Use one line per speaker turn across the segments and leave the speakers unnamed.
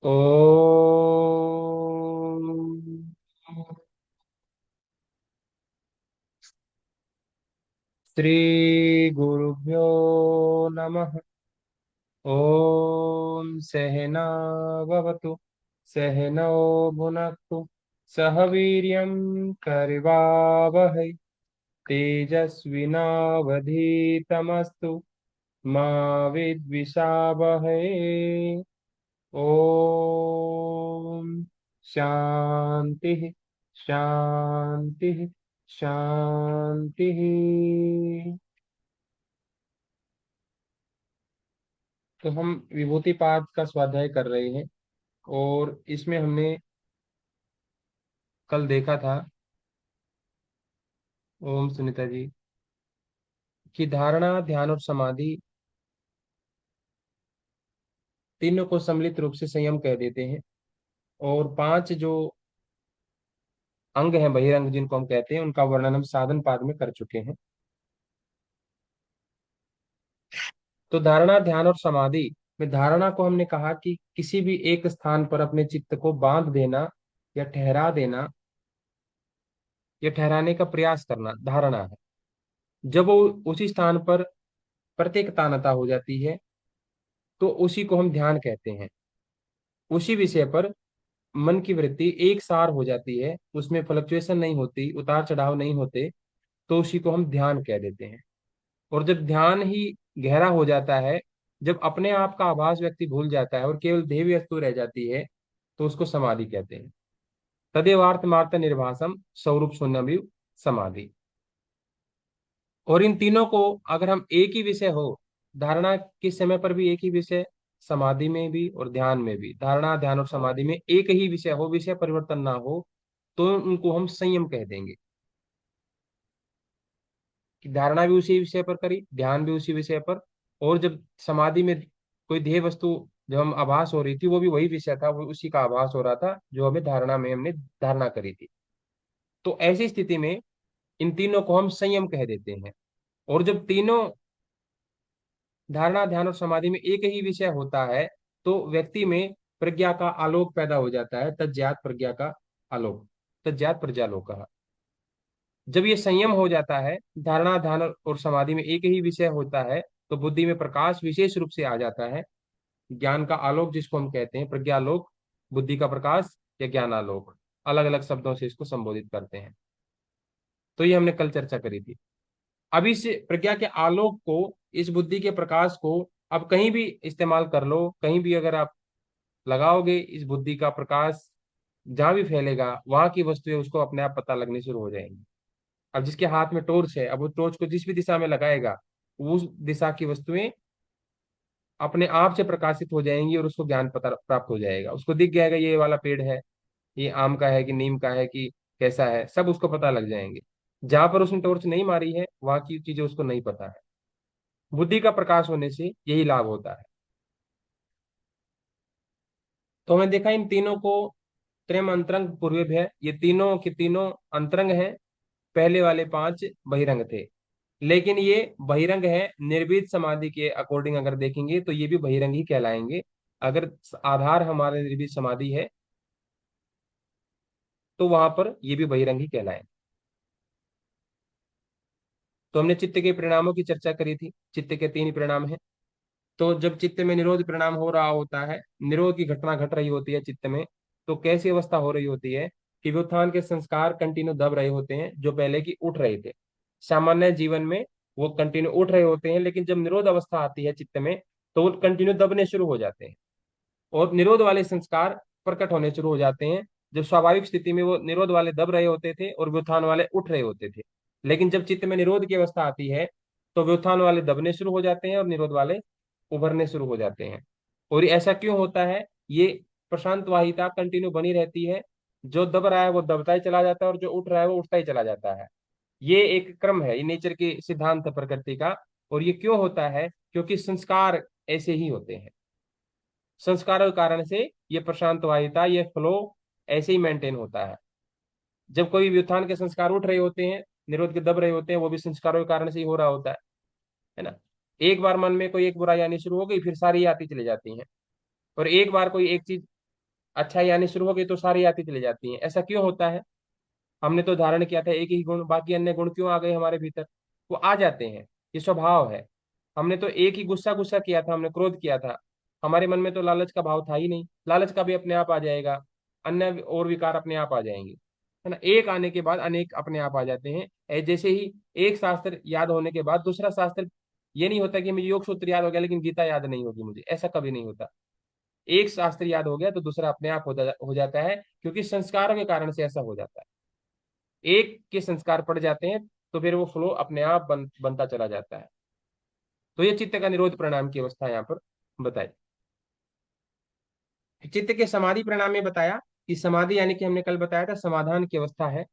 ओम श्री गुरुभ्यो नमः। ओम सहना भवतु, सहनौ भुनक्तु, सह वीर्यं करवावहै, तेजस्विनावधीतमस्तु मा विद्विषावहै। ओम शांति शांति शांति। तो हम विभूति पाठ का स्वाध्याय कर रहे हैं और इसमें हमने कल देखा था, ओम सुनीता जी, कि धारणा, ध्यान और समाधि तीनों को सम्मिलित रूप से संयम कह देते हैं। और पांच जो अंग हैं, बहिरंग जिनको हम कहते हैं, उनका वर्णन हम साधन पाद में कर चुके हैं। तो धारणा, ध्यान और समाधि में धारणा को हमने कहा कि किसी भी एक स्थान पर अपने चित्त को बांध देना या ठहरा देना या ठहराने का प्रयास करना धारणा है। जब वो उसी स्थान पर प्रत्येकतानता हो जाती है तो उसी को हम ध्यान कहते हैं। उसी विषय पर मन की वृत्ति एक सार हो जाती है, उसमें फ्लक्चुएशन नहीं होती, उतार चढ़ाव नहीं होते, तो उसी को हम ध्यान कह देते हैं। और जब ध्यान ही गहरा हो जाता है, जब अपने आप का आभास व्यक्ति भूल जाता है और केवल देह वस्तु रह जाती है, तो उसको समाधि कहते हैं। तदेवार्थ मार्थ निर्भासम स्वरूप शून्य समाधि। और इन तीनों को अगर हम एक ही विषय हो, धारणा के समय पर भी एक ही विषय, समाधि में भी और ध्यान में भी, धारणा, ध्यान और समाधि में एक ही विषय हो, विषय परिवर्तन ना हो, तो उनको हम संयम कह देंगे। कि धारणा भी उसी विषय पर करी, ध्यान भी उसी विषय पर, और जब समाधि में कोई ध्येय वस्तु जो हम आभास हो रही थी वो भी वही विषय था, वो उसी का आभास हो रहा था जो हमें धारणा में हमने धारणा करी थी। तो ऐसी स्थिति में इन तीनों को हम संयम कह देते हैं। और जब तीनों, धारणा, ध्यान और समाधि में एक ही विषय होता है, तो व्यक्ति में प्रज्ञा का आलोक पैदा हो जाता है, तज्जात प्रज्ञा का आलोक, तज्जात प्रज्ञालोक। जब ये संयम हो जाता है, धारणा, ध्यान और समाधि में एक ही विषय होता है, तो बुद्धि में प्रकाश विशेष रूप से आ जाता है। ज्ञान का आलोक जिसको हम कहते हैं, प्रज्ञालोक, बुद्धि का प्रकाश या ज्ञानालोक, अलग अलग शब्दों से इसको संबोधित करते हैं। तो ये हमने कल चर्चा करी थी। अब इस प्रज्ञा के आलोक को, इस बुद्धि के प्रकाश को अब कहीं भी इस्तेमाल कर लो, कहीं भी अगर आप लगाओगे इस बुद्धि का प्रकाश, जहां भी फैलेगा वहां की वस्तुएं उसको अपने आप पता लगनी शुरू हो जाएंगी। अब जिसके हाथ में टॉर्च है, अब वो टॉर्च को जिस भी दिशा में लगाएगा, उस दिशा की वस्तुएं अपने आप से प्रकाशित हो जाएंगी और उसको ज्ञान पता प्राप्त हो जाएगा। उसको दिख जाएगा ये वाला पेड़ है, ये आम का है कि नीम का है कि कैसा है, सब उसको पता लग जाएंगे। जहां पर उसने टॉर्च नहीं मारी है वहां की चीजें उसको नहीं पता है। बुद्धि का प्रकाश होने से यही लाभ होता है। तो हमने देखा इन तीनों को त्रयम अंतरंग पूर्वभय, ये तीनों के तीनों अंतरंग हैं। पहले वाले पांच बहिरंग थे, लेकिन ये बहिरंग है निर्विद समाधि के अकॉर्डिंग अगर देखेंगे तो ये भी बहिरंग ही कहलाएंगे। अगर आधार हमारे निर्विद समाधि है तो वहां पर ये भी बहिरंग ही कहलाएंगे। तो हमने चित्त के परिणामों की चर्चा करी थी। चित्त के तीन परिणाम हैं। तो जब चित्त में निरोध परिणाम हो रहा होता है, निरोध की घटना घट रही होती है चित्त में, तो कैसी अवस्था हो रही होती है कि व्युत्थान के संस्कार कंटिन्यू दब रहे होते हैं जो पहले की उठ रहे थे। सामान्य जीवन में वो कंटिन्यू उठ रहे होते हैं, लेकिन जब निरोध अवस्था आती है चित्त में, तो वो कंटिन्यू दबने शुरू हो जाते हैं और निरोध वाले संस्कार प्रकट होने शुरू हो जाते हैं। जब स्वाभाविक स्थिति में वो निरोध वाले दब रहे होते थे और व्युत्थान वाले उठ रहे होते थे, लेकिन जब चित्त में निरोध की अवस्था आती है तो व्युत्थान वाले दबने शुरू हो जाते हैं और निरोध वाले उभरने शुरू हो जाते हैं। और ये ऐसा क्यों होता है? ये प्रशांत वाहिता कंटिन्यू बनी रहती है। जो दब रहा है वो दबता ही चला जाता है और जो उठ रहा है वो उठता ही चला जाता है। ये एक क्रम है, ये नेचर के सिद्धांत है प्रकृति का। और ये क्यों होता है? क्योंकि संस्कार ऐसे ही होते हैं। संस्कारों के कारण से ये प्रशांत वाहिता, ये फ्लो ऐसे ही मेंटेन होता है। जब कोई व्युत्थान के संस्कार उठ रहे होते हैं, निरोध के दब रहे होते हैं, वो भी संस्कारों के कारण से ही हो रहा होता है ना। एक बार मन में कोई एक बुराई आनी शुरू हो गई, फिर सारी आती चली जाती हैं। और एक बार कोई एक चीज अच्छाई आनी शुरू हो गई तो सारी आती चली जाती हैं। ऐसा क्यों होता है? हमने तो धारण किया था एक ही गुण, बाकी अन्य गुण क्यों आ गए हमारे भीतर? वो आ जाते हैं, ये स्वभाव है। हमने तो एक ही गुस्सा गुस्सा किया था, हमने क्रोध किया था, हमारे मन में तो लालच का भाव था ही नहीं, लालच का भी अपने आप आ जाएगा, अन्य और विकार अपने आप आ जाएंगे, है ना। एक आने के बाद अनेक अपने आप आ जाते हैं। जैसे ही एक शास्त्र याद होने के बाद दूसरा शास्त्र, ये नहीं होता कि मुझे योग सूत्र याद हो गया लेकिन गीता याद नहीं होगी मुझे, ऐसा कभी नहीं होता। एक शास्त्र याद हो गया तो दूसरा अपने आप हो जाता है, क्योंकि संस्कारों के कारण से ऐसा हो जाता है। एक के संस्कार पड़ जाते हैं तो फिर वो फ्लो अपने आप बनता चला जाता है। तो ये चित्त का निरोध प्रणाम की अवस्था यहाँ पर बताई। चित्त के समाधि प्रणाम में बताया कि समाधि यानी कि हमने कल बताया था समाधान की अवस्था है।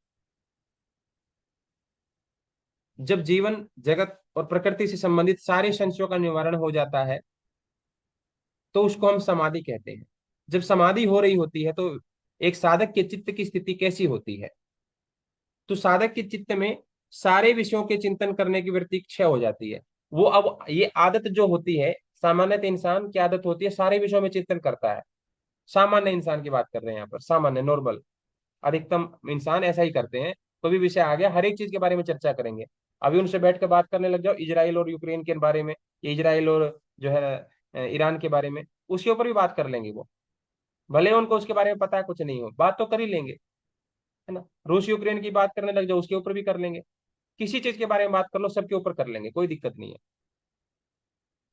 जब जीवन जगत और प्रकृति से संबंधित सारे संशयों का निवारण हो जाता है तो उसको हम समाधि कहते हैं। जब समाधि हो रही होती है तो एक साधक के चित्त की स्थिति कैसी होती है? तो साधक के चित्त में सारे विषयों के चिंतन करने की वृत्ति क्षय हो जाती है। वो अब ये आदत जो होती है, सामान्यतः इंसान की आदत होती है सारे विषयों में चिंतन करता है। सामान्य इंसान की बात कर रहे हैं यहाँ पर, सामान्य नॉर्मल, अधिकतम इंसान ऐसा ही करते हैं। कोई भी विषय आ गया हर एक चीज के बारे में चर्चा करेंगे। अभी उनसे बैठ कर बात करने लग जाओ इजराइल और यूक्रेन के बारे में, इजराइल और जो है ईरान के बारे में, उसके ऊपर भी बात कर लेंगे वो। भले उनको उसके बारे में पता है कुछ नहीं हो, बात तो कर ही लेंगे, है ना। रूस यूक्रेन की बात करने लग जाओ उसके ऊपर भी कर लेंगे। किसी चीज के बारे में बात कर लो सबके ऊपर कर लेंगे, कोई दिक्कत नहीं है।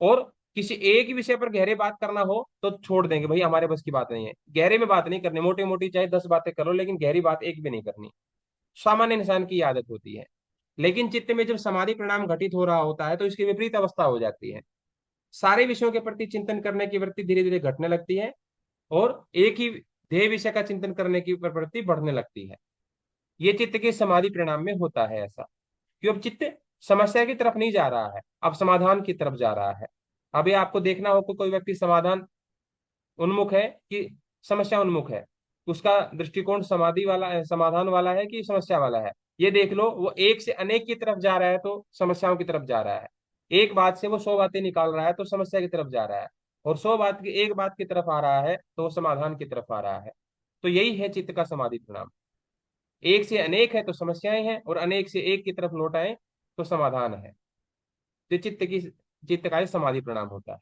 और किसी एक ही विषय पर गहरे बात करना हो तो छोड़ देंगे, भाई हमारे बस की बात नहीं है, गहरे में बात नहीं करनी, मोटी मोटी चाहे 10 बातें करो लेकिन गहरी बात एक भी नहीं करनी। सामान्य इंसान की आदत होती है। लेकिन चित्त में जब समाधि परिणाम घटित हो रहा होता है तो इसकी विपरीत अवस्था हो जाती है। सारे विषयों के प्रति चिंतन करने की वृत्ति धीरे धीरे घटने लगती है और एक ही ध्येय विषय का चिंतन करने की प्रवृत्ति बढ़ने लगती है। ये चित्त के समाधि परिणाम में होता है ऐसा। कि अब चित्त समस्या की तरफ नहीं जा रहा है, अब समाधान की तरफ जा रहा है। अभी आपको देखना हो कि कोई व्यक्ति समाधान उन्मुख है कि समस्या उन्मुख है, उसका दृष्टिकोण समाधि वाला है, समाधान वाला है कि समस्या वाला है। ये देख लो, वो एक से अनेक की तरफ जा रहा है तो समस्याओं की तरफ जा रहा है। एक बात से वो 100 बातें निकाल रहा है तो समस्या की तरफ जा रहा है। और 100 बात की एक बात की तरफ आ रहा है तो वो समाधान की तरफ आ रहा है। तो यही है चित्त का समाधि परिणाम। एक से अनेक है तो समस्याएं हैं, और अनेक से एक की तरफ लौट आए तो समाधान है। तो चित्त का ही समाधि परिणाम होता है।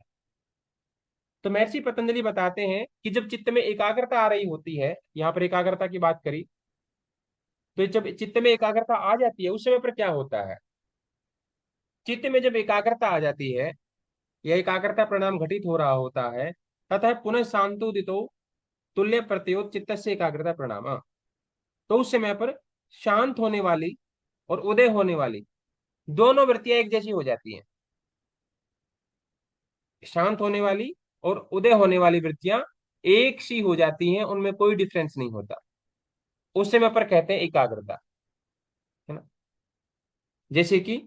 तो महर्षि पतंजलि बताते हैं कि जब चित्त में एकाग्रता आ रही होती है, यहाँ पर एकाग्रता की बात करी, तो जब चित्त में एकाग्रता आ जाती है उस समय पर क्या होता है? चित्त में जब एकाग्रता आ जाती है या एकाग्रता परिणाम घटित हो रहा होता है, तथा पुनः शांतोदितो तुल्य प्रत्यो चित्त से एकाग्रता परिणाम, तो उस समय पर शांत होने वाली और उदय होने वाली दोनों वृत्तियां एक जैसी हो जाती हैं। शांत होने वाली और उदय होने वाली वृत्तियां एक सी हो जाती हैं, उनमें कोई डिफरेंस नहीं होता। उस समय पर कहते हैं एकाग्रता, है ना। जैसे कि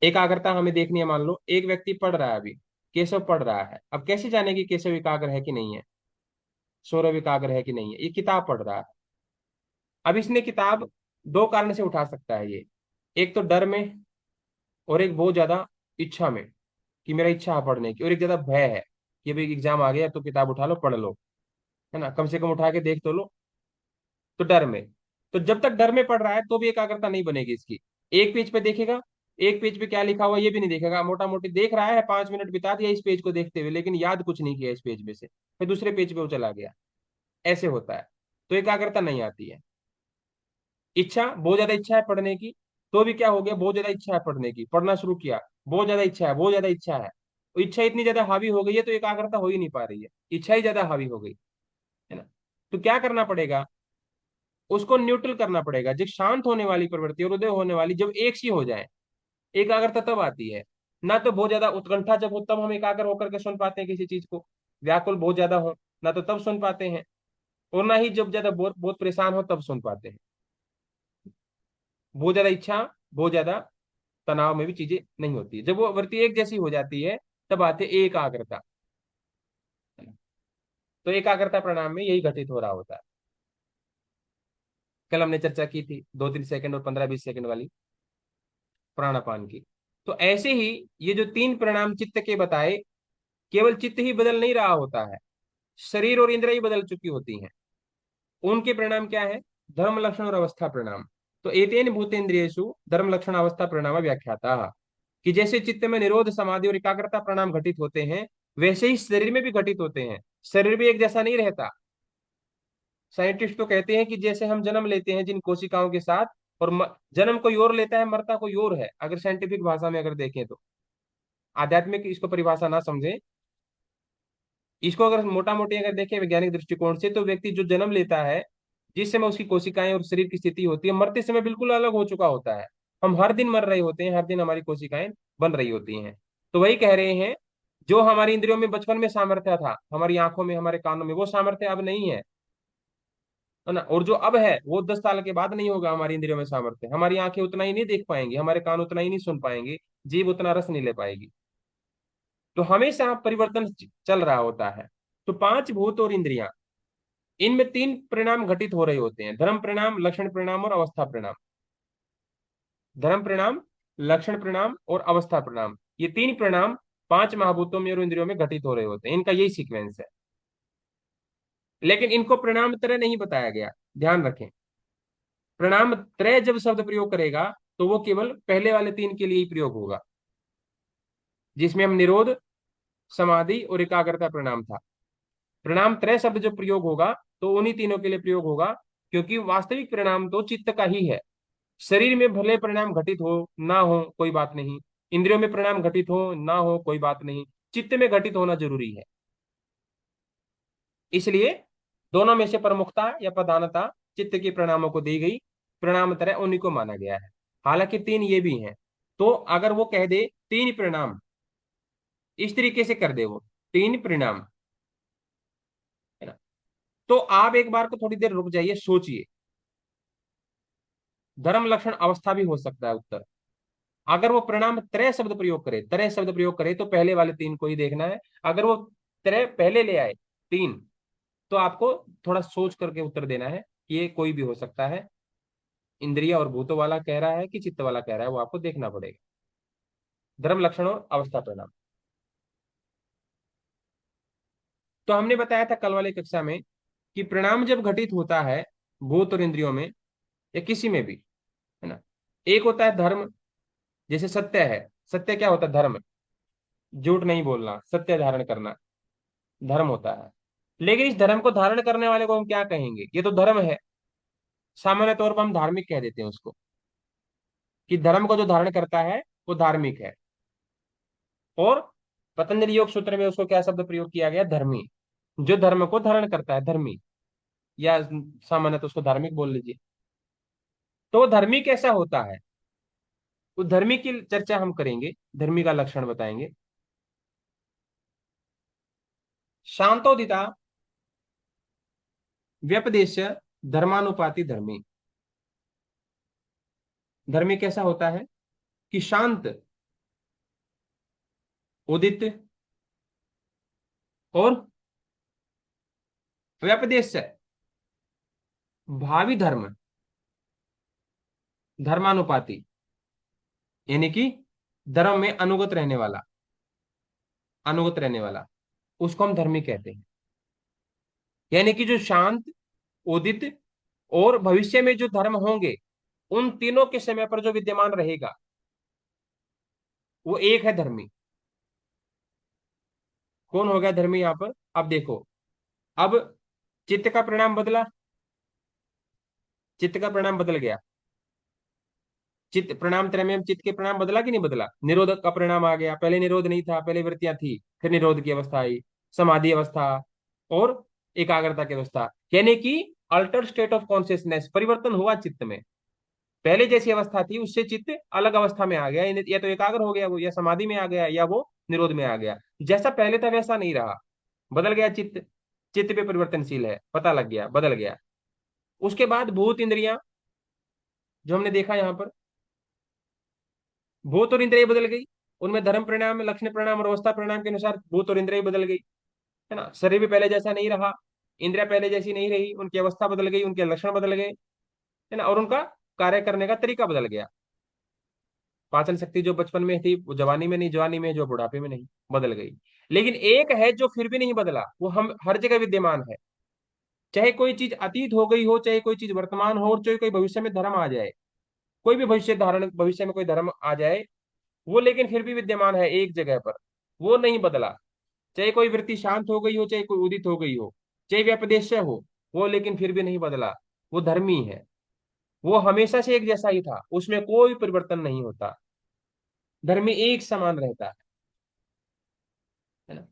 एकाग्रता हमें देखनी है, मान लो एक व्यक्ति पढ़ रहा है अभी, केशव पढ़ रहा है, अब कैसे जाने कि केशव एकाग्र है कि नहीं है, सौरभ एकाग्र है कि नहीं है? ये किताब पढ़ रहा है। अब इसने किताब दो कारण से उठा सकता है ये, एक तो डर में और एक बहुत ज्यादा इच्छा में, कि मेरा इच्छा है पढ़ने की, और एक ज्यादा भय है कि भाई एग्जाम आ गया तो किताब उठा लो पढ़ लो, है ना, कम से कम उठा के देख तो लो। तो डर में, तो जब तक डर में पढ़ रहा है तो भी एकाग्रता नहीं बनेगी इसकी। एक पेज पे देखेगा, एक पेज पे क्या लिखा हुआ ये भी नहीं देखेगा, मोटा मोटी देख रहा है, 5 मिनट बिता दिया इस पेज को देखते हुए लेकिन याद कुछ नहीं किया इस पेज में से, फिर दूसरे पेज पे वो चला गया। ऐसे होता है, तो एकाग्रता नहीं आती है। इच्छा, बहुत ज्यादा इच्छा है पढ़ने की, तो भी क्या हो गया, बहुत ज्यादा इच्छा है पढ़ने की, पढ़ना शुरू किया, बहुत ज्यादा इच्छा है, बहुत ज्यादा इच्छा है, तो इच्छा इतनी ज्यादा हावी हो गई है तो एकाग्रता हो ही नहीं पा रही है, इच्छा ही ज्यादा हावी हो गई, है ना। तो क्या करना पड़ेगा, उसको न्यूट्रल करना पड़ेगा। जब शांत होने वाली प्रवृत्ति और उदय होने वाली जब एक सी हो जाए, एकाग्रता तब आती है। ना तो बहुत ज्यादा उत्कंठा जब हो तब हम एकाग्र होकर के सुन पाते हैं किसी चीज को, व्याकुल बहुत ज्यादा हो ना तो तब सुन पाते हैं, और ना ही जब ज्यादा बहुत बहुत परेशान हो तब सुन पाते हैं। बहुत ज्यादा इच्छा, बहुत ज्यादा तनाव में भी चीजें नहीं होती, जब वो वृत्ति एक जैसी हो जाती है तब आते एकाग्रता। तो एकाग्रता प्रणाम में यही घटित हो रहा होता है। कल हमने चर्चा की थी 2-3 सेकंड और 15-20 सेकंड वाली प्राणापान की। तो ऐसे ही ये जो 3 परिणाम चित्त के बताए, केवल चित्त ही बदल नहीं रहा होता है, शरीर और इंद्रिय बदल चुकी होती हैं, उनके परिणाम क्या है? धर्म लक्षण और अवस्था परिणाम। तो एतेन भूतेन्द्रियेषु धर्म लक्षण अवस्था परिणाम व्याख्याता, कि जैसे चित्त में निरोध समाधि और एकाग्रता परिणाम घटित होते हैं, वैसे ही शरीर में भी घटित होते हैं। शरीर भी एक जैसा नहीं रहता। साइंटिस्ट तो कहते हैं कि जैसे हम जन्म लेते हैं जिन कोशिकाओं के साथ, और जन्म कोई और लेता है, मरता कोई और है, अगर साइंटिफिक भाषा में अगर देखें तो। आध्यात्मिक इसको परिभाषा ना समझे, इसको अगर मोटा मोटी अगर देखें वैज्ञानिक दृष्टिकोण से, तो व्यक्ति जो जन्म लेता है, जिस समय उसकी कोशिकाएं और शरीर की स्थिति होती है, मरते समय बिल्कुल अलग हो चुका होता है। हम हर दिन मर रहे होते हैं, हर दिन हमारी कोशिकाएं बन रही होती हैं। तो वही कह रहे हैं, जो हमारी इंद्रियों में बचपन में सामर्थ्य था, हमारी आंखों में, हमारे कानों में, वो सामर्थ्य अब नहीं है ना। और जो अब है वो 10 साल के बाद नहीं होगा। हमारी इंद्रियों में सामर्थ्य, हमारी आंखें उतना ही नहीं देख पाएंगी, हमारे कान उतना ही नहीं सुन पाएंगे, जीभ उतना रस नहीं ले पाएगी। तो हमेशा परिवर्तन चल रहा होता है। तो पांच भूत और इंद्रियां, इनमें तीन परिणाम घटित हो रहे होते हैं: धर्म परिणाम, लक्षण परिणाम और अवस्था परिणाम। धर्म परिणाम, लक्षण परिणाम और अवस्था परिणाम, ये तीन परिणाम पांच महाभूतों में और इंद्रियों में घटित हो रहे होते हैं। इनका यही सीक्वेंस है। लेकिन इनको परिणाम तरह नहीं बताया गया, ध्यान रखें। परिणाम त्रय जब शब्द प्रयोग करेगा, तो वो केवल पहले वाले तीन के लिए ही प्रयोग होगा, जिसमें हम निरोध, समाधि और एकाग्रता परिणाम था। परिणाम त्रय शब्द जो प्रयोग होगा, तो उन्हीं तीनों के लिए प्रयोग होगा, क्योंकि वास्तविक परिणाम तो चित्त का ही है। शरीर में भले परिणाम घटित हो ना हो कोई बात नहीं, इंद्रियों में परिणाम घटित हो ना हो कोई बात नहीं, चित्त में घटित होना जरूरी है। इसलिए दोनों में से प्रमुखता या प्रधानता चित्त के परिणामों को दी गई, परिणाम तरह उन्हीं को माना गया है। हालांकि तीन ये भी हैं। तो अगर वो कह दे तीन परिणाम, इस तरीके से कर दे वो, तीन परिणाम, है ना, तो आप एक बार को थोड़ी देर रुक जाइए, सोचिए। धर्म लक्षण अवस्था भी हो सकता है उत्तर। अगर वो परिणाम त्रय शब्द प्रयोग करे, त्रय शब्द प्रयोग करे, तो पहले वाले तीन को ही देखना है। अगर वो त्रय पहले ले आए, तीन, तो आपको थोड़ा सोच करके उत्तर देना है कि ये कोई भी हो सकता है। इंद्रिय और भूतों वाला कह रहा है कि चित्त वाला कह रहा है, वो आपको देखना पड़ेगा। धर्म लक्षण और अवस्था परिणाम। तो हमने बताया था कल वाली कक्षा में कि परिणाम जब घटित होता है भूत और इंद्रियों में, या किसी में भी, है ना, एक होता है धर्म। जैसे सत्य है, सत्य क्या होता है? धर्म। झूठ नहीं बोलना, सत्य धारण करना, धर्म होता है। लेकिन इस धर्म को धारण करने वाले को हम क्या कहेंगे? ये तो धर्म है। सामान्य तौर पर हम धार्मिक कह देते हैं उसको, कि धर्म को जो धारण करता है वो धार्मिक है। और पतंजलि योग सूत्र में उसको क्या शब्द प्रयोग किया गया? धर्मी। जो धर्म को धारण करता है, धर्मी, या सामान्य तो उसको धार्मिक बोल लीजिए। तो वो धर्मी कैसा होता है, उस धर्मी की चर्चा हम करेंगे, धर्मी का लक्षण बताएंगे। शांतोदिता व्यपदेश्य धर्मानुपाति धर्मी। धर्मी कैसा होता है? कि शांत, उदित और व्यपदेश्य, भावी धर्म, धर्मानुपाति, यानी कि धर्म में अनुगत रहने वाला, अनुगत रहने वाला, उसको हम धर्मी कहते हैं। यानी कि जो शांत, उदित और भविष्य में जो धर्म होंगे, उन तीनों के समय पर जो विद्यमान रहेगा, वो एक है धर्मी। कौन हो गया धर्मी यहां पर? अब देखो, अब चित्त का परिणाम बदला, चित्त का परिणाम बदल गया। चित्त परिणाम त्रय में चित्त के परिणाम बदला कि नहीं बदला? निरोधक का परिणाम आ गया, पहले निरोध नहीं था, पहले वृत्तियां थी, फिर निरोध की अवस्था आई, समाधि अवस्था और एकाग्रता की अवस्था। यानी कि अल्टर स्टेट ऑफ कॉन्शियसनेस, परिवर्तन हुआ चित्त में। पहले जैसी अवस्था थी उससे चित्त अलग अवस्था में आ गया, या तो एकाग्र हो गया वो, या समाधि में आ गया, या वो निरोध में आ गया। जैसा पहले था वैसा नहीं रहा, बदल गया चित्त। चित्त पे परिवर्तनशील है, पता लग गया, बदल गया। उसके बाद भूत इंद्रियां, जो हमने देखा यहाँ पर, भूत और इंद्रिय बदल गई। उनमें धर्म परिणाम, लक्षण परिणाम और अवस्था परिणाम के अनुसार भूत और इंद्रिय बदल गई, है ना। शरीर भी पहले जैसा नहीं रहा, इंद्रिया पहले जैसी नहीं रही, उनकी अवस्था बदल गई, उनके लक्षण बदल गए, है ना, और उनका कार्य करने का तरीका बदल गया। पाचन शक्ति जो बचपन में थी वो जवानी में नहीं, जवानी में जो बुढ़ापे में नहीं, बदल गई। लेकिन एक है जो फिर भी नहीं बदला, वो हम हर जगह विद्यमान है। चाहे कोई चीज अतीत हो गई हो, चाहे कोई चीज वर्तमान हो, और चाहे कोई भविष्य में धर्म आ जाए, कोई भी भविष्य में कोई धर्म आ जाए, वो लेकिन फिर भी विद्यमान है एक जगह पर, वो नहीं बदला। चाहे कोई वृत्ति शांत हो गई हो, चाहे कोई उदित हो गई हो, चाहे व्यपदेश्य हो, वो लेकिन फिर भी नहीं बदला। वो धर्मी है। वो हमेशा से एक जैसा ही था, उसमें कोई परिवर्तन नहीं होता। धर्मी एक समान रहता है ना।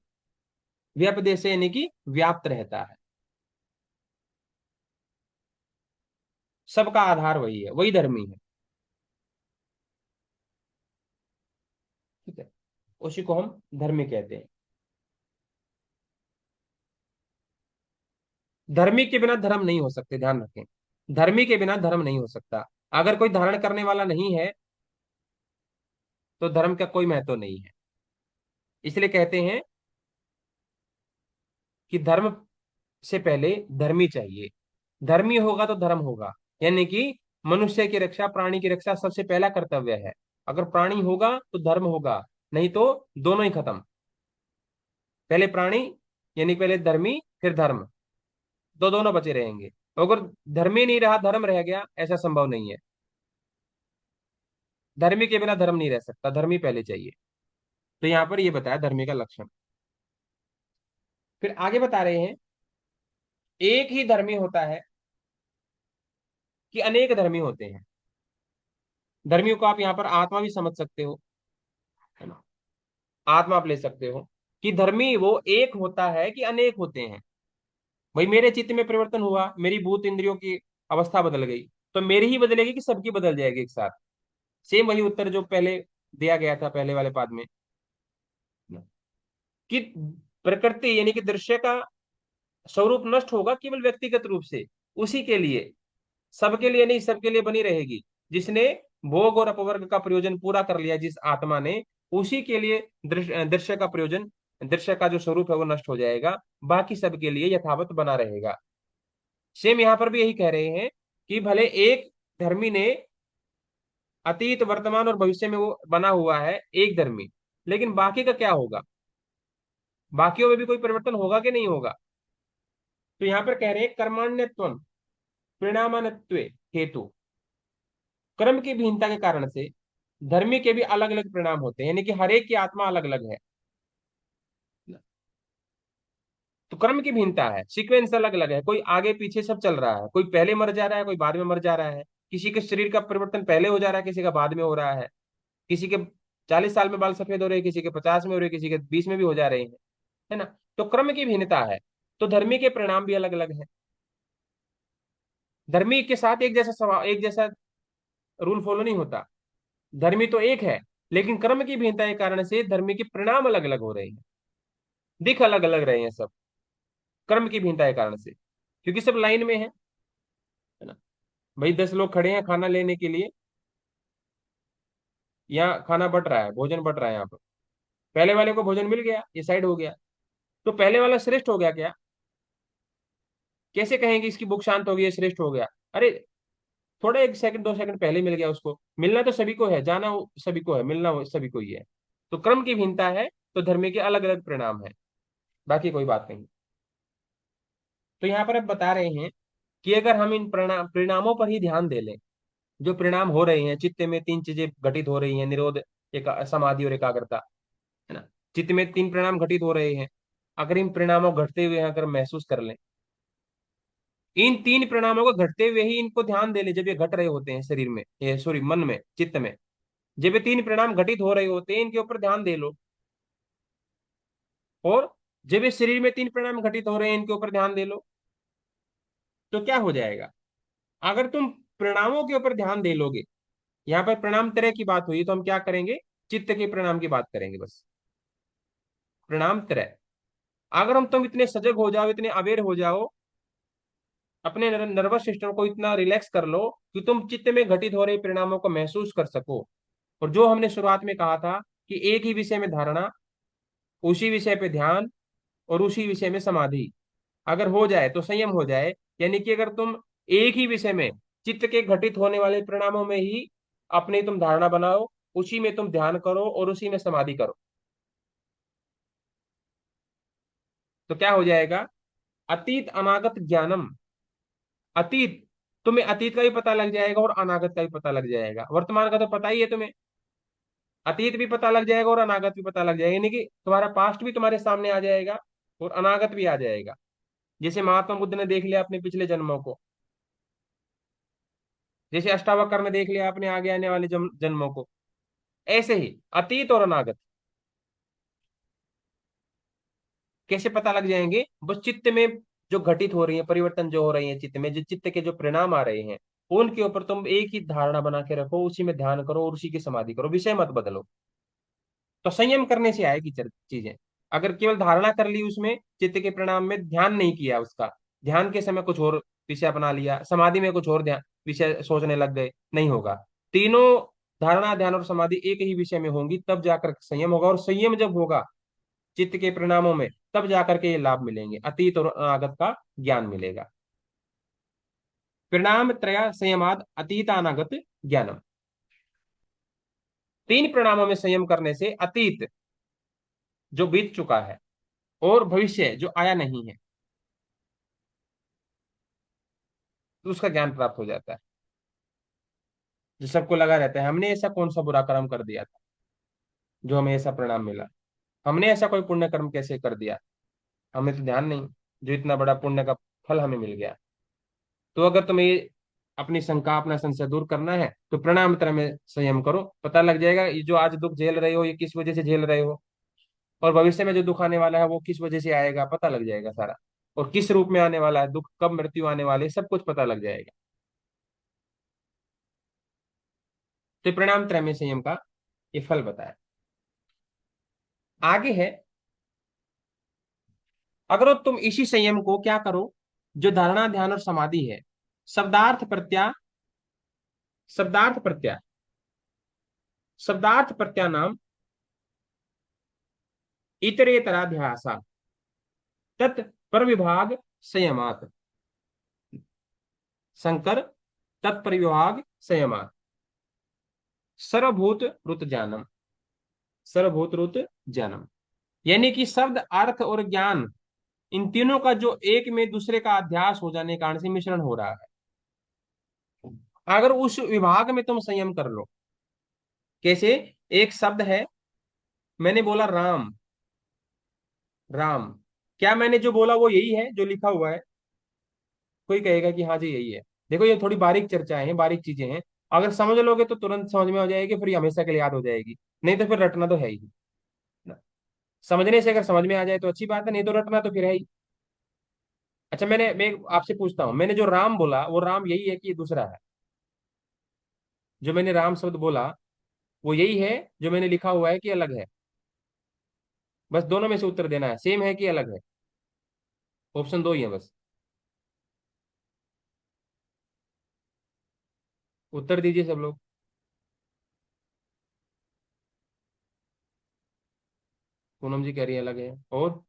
व्यपदेश यानी कि व्याप्त रहता है। सबका आधार वही है, वही धर्मी है। ठीक है। उसी को हम धर्मी कहते हैं। धर्मी के बिना धर्म नहीं हो सकते, ध्यान रखें। धर्मी के बिना धर्म नहीं हो सकता। अगर कोई धारण करने वाला नहीं है, तो धर्म का कोई महत्व नहीं है। इसलिए कहते हैं कि धर्म से पहले धर्मी चाहिए। धर्मी होगा तो धर्म होगा। यानी कि मनुष्य की रक्षा, प्राणी की रक्षा सबसे पहला कर्तव्य है। अगर प्राणी होगा तो धर्म होगा, नहीं तो दोनों ही खत्म। पहले प्राणी, यानी पहले धर्मी फिर धर्म, तो दोनों बचे रहेंगे। अगर धर्मी नहीं रहा, धर्म रह गया, ऐसा संभव नहीं है। धर्मी के बिना धर्म नहीं रह सकता, धर्मी पहले चाहिए। तो यहाँ पर ये बताया धर्मी का लक्षण। फिर आगे बता रहे हैं, एक ही धर्मी होता है कि अनेक धर्मी होते हैं। धर्मियों को आप यहाँ पर आत्मा भी समझ सकते हो, है ना। आत्मा आप ले सकते हो कि धर्मी वो एक होता है कि अनेक होते हैं। भाई मेरे चित्त में परिवर्तन हुआ, मेरी भूत इंद्रियों की अवस्था बदल गई, तो मेरी ही बदलेगी कि सबकी बदल जाएगी एक साथ। सेम वही उत्तर जो पहले दिया गया था पहले वाले पाद में, कि प्रकृति यानी कि दृश्य का स्वरूप नष्ट होगा केवल व्यक्तिगत रूप से, उसी के लिए। सबके लिए नहीं, सबके लिए बनी रहेगी। जिसने भोग और अपवर्ग का प्रयोजन पूरा कर लिया, जिस आत्मा ने, उसी के लिए दृश्य दृश्य का प्रयोजन, दृश्य का जो स्वरूप है वो नष्ट हो जाएगा। बाकी सबके लिए यथावत बना रहेगा। सेम यहां पर भी यही कह रहे हैं कि भले एक धर्मी ने अतीत वर्तमान और भविष्य में वो बना हुआ है एक धर्मी, लेकिन बाकी का क्या होगा? बाकियों में भी कोई परिवर्तन होगा कि नहीं होगा? तो यहां पर कह रहे हैं कर्माण्यत्व परिणामान्वित्व हेतु, कर्म की भिन्नता के कारण से धर्मी के भी अलग अलग परिणाम होते हैं, यानी कि हर एक की आत्मा अलग अलग है। तो कर्म की भिन्नता है, सीक्वेंस अलग अलग है, कोई आगे पीछे सब चल रहा है, कोई पहले मर जा रहा है, कोई बाद में मर जा रहा है। किसी के शरीर का परिवर्तन पहले हो जा रहा है, किसी का बाद में हो रहा है। किसी के 40 साल में बाल सफेद हो रहे हैं, किसी के 50 में हो रहे हैं, किसी के 20 में भी हो जा रहे हैं, है ना। तो क्रम की भिन्नता है। तो धर्मी के परिणाम भी अलग अलग है। धर्मी के साथ एक जैसा रूल फॉलो नहीं होता। धर्मी तो एक है, लेकिन कर्म की भिन्नता के कारण से धर्मी के परिणाम अलग अलग हो रहे हैं, दिख अलग अलग रहे हैं सब, कर्म की भिन्नता के कारण से, क्योंकि सब लाइन में है ना। भाई 10 लोग खड़े हैं खाना लेने के लिए, यहाँ खाना बट रहा है, भोजन बट रहा है यहाँ पर। पहले वाले को भोजन मिल गया, ये साइड हो गया, तो पहले वाला श्रेष्ठ हो गया क्या? कैसे कहेंगे इसकी भूख शांत हो गई है, श्रेष्ठ हो गया? अरे थोड़ा 1 सेकंड 2 सेकंड पहले मिल गया उसको, मिलना तो सभी को है, जाना सभी को है, मिलना सभी को ही है। तो क्रम की भिन्नता है, तो धर्म के अलग अलग परिणाम है, बाकी कोई बात नहीं। तो यहाँ पर अब बता रहे हैं कि अगर हम इन परिणामों पर ही ध्यान दे लें, जो परिणाम हो रहे हैं चित्त में, तीन चीजें घटित हो रही हैं, निरोध, एक समाधि और एकाग्रता, है ना। चित्त में तीन परिणाम घटित हो रहे हैं, अगर इन परिणामों घटते हुए अगर महसूस कर लें, इन तीन परिणामों को घटते हुए ही इनको ध्यान दे ले, जब ये घट रहे होते हैं शरीर में, ये सॉरी मन में, चित्त में, जब ये तीन परिणाम घटित हो रहे होते हैं, इनके ऊपर ध्यान दे लो। और जब ये शरीर में तीन परिणाम घटित हो रहे हैं, इनके ऊपर ध्यान दे लो, तो क्या हो जाएगा? अगर तुम परिणामों के ऊपर ध्यान दे लोगे, यहाँ पर परिणाम तरह की बात हुई, तो हम क्या करेंगे? चित्त के परिणाम की बात करेंगे बस। परिणाम तरह, अगर हम तुम इतने सजग हो जाओ, इतने अवेयर हो जाओ, अपने नर्वस सिस्टम को इतना रिलैक्स कर लो कि तुम चित्त में घटित हो रहे परिणामों को महसूस कर सको। और जो हमने शुरुआत में कहा था कि एक ही विषय में धारणा, उसी विषय पे ध्यान, और उसी विषय में समाधि अगर हो जाए तो संयम हो जाए। यानी कि अगर तुम एक ही विषय में चित्त के घटित होने वाले परिणामों में ही अपनी तुम धारणा बनाओ, उसी में तुम ध्यान करो और उसी में समाधि करो, तो क्या हो जाएगा, अतीत अनागत ज्ञानम। अतीत, तुम्हें अतीत का भी पता लग जाएगा और अनागत का भी पता लग जाएगा। वर्तमान का तो पता ही है तुम्हें, अतीत भी पता लग जाएगा और अनागत भी पता लग जाएगा, यानी कि तुम्हारा पास्ट भी तुम्हारे सामने आ जाएगा और अनागत भी आ जाएगा। जैसे महात्मा बुद्ध ने देख लिया अपने पिछले जन्मों को, जैसे अष्टावक्र ने देख लिया अपने आगे आने वाले जन्मों को, ऐसे ही अतीत और अनागत कैसे पता लग जाएंगे, बस चित्त में जो घटित हो रही है, परिवर्तन जो हो रही है चित्त में, जो चित्त के जो परिणाम आ रहे हैं, उनके ऊपर तुम एक ही धारणा बना के रखो, उसी में ध्यान करो और उसी की समाधि करो, विषय मत बदलो। तो संयम करने से आएगी चीजें। अगर केवल धारणा कर ली उसमें, चित्त के परिणाम में ध्यान नहीं किया उसका, ध्यान के समय कुछ और विषय अपना लिया, समाधि में कुछ और ध्यान विषय सोचने लग गए, नहीं होगा। तीनों, धारणा ध्यान और समाधि एक ही विषय में होंगी, तब जाकर संयम होगा, और संयम जब होगा चित्त के परिणामों में, तब जाकर के ये लाभ मिलेंगे, अतीत और अनागत का ज्ञान मिलेगा। परिणाम त्रय संयमाद अतीत अनागत ज्ञानम। तीन परिणामों में संयम करने से अतीत जो बीत चुका है और भविष्य जो आया नहीं है, तो उसका ज्ञान प्राप्त हो जाता है। जो सबको लगा रहता है हमने ऐसा कौन सा बुरा कर्म कर दिया था जो हमें ऐसा परिणाम मिला, हमने ऐसा कोई पुण्य कर्म कैसे कर दिया, हमें तो ध्यान नहीं, जो इतना बड़ा पुण्य का फल हमें मिल गया। तो अगर तुम्हें ये अपनी शंका, अपना संशय दूर करना है, तो प्रणाम तरह में संयम करो, पता लग जाएगा ये जो आज दुख झेल रहे हो ये किस वजह से झेल रहे हो, और भविष्य में जो दुख आने वाला है वो किस वजह से आएगा, पता लग जाएगा सारा, और किस रूप में आने वाला है दुख, कब मृत्यु आने वाली है, सब कुछ पता लग जाएगा। तो प्रणाम त्रय में संयम का ये फल बताया। आगे है, अगर तुम इसी संयम को क्या करो, जो धारणा ध्यान और समाधि है, शब्दार्थ प्रत्या, शब्दार्थ प्रत्या, शब्दार्थ प्रत्या नाम इतरेतराध्यासा तत् पर विभाग संयमात, शंकर तत्परिविभाग संयमात सर्वभूत रुत ज्ञानम, सर्वभूत रुत ज्ञानम। यानी कि शब्द अर्थ और ज्ञान, इन तीनों का जो एक में दूसरे का अध्यास हो जाने के कारण से मिश्रण हो रहा है, अगर उस विभाग में तुम संयम कर लो। कैसे, एक शब्द है, मैंने बोला राम, राम, क्या मैंने जो बोला वो यही है जो लिखा हुआ है? कोई कहेगा कि हाँ जी यही है। देखो ये थोड़ी बारीक चर्चाएं हैं, बारीक चीजें हैं, अगर समझ लोगे तो तुरंत समझ में आ जाएगी, फिर ये हमेशा के लिए याद हो जाएगी, नहीं तो फिर रटना तो है ही ना। समझने से अगर समझ में आ जाए तो अच्छी बात है, नहीं तो रटना तो फिर है ही। अच्छा, मैं आपसे पूछता हूँ, मैंने जो राम बोला वो राम यही है कि ये दूसरा है? जो मैंने राम शब्द बोला वो यही है जो मैंने लिखा हुआ है कि अलग है? बस दोनों में से उत्तर देना है, सेम है कि अलग है। ऑप्शन दो ही है बस, उत्तर दीजिए सब लोग। पूनम जी कह रही है अलग है, और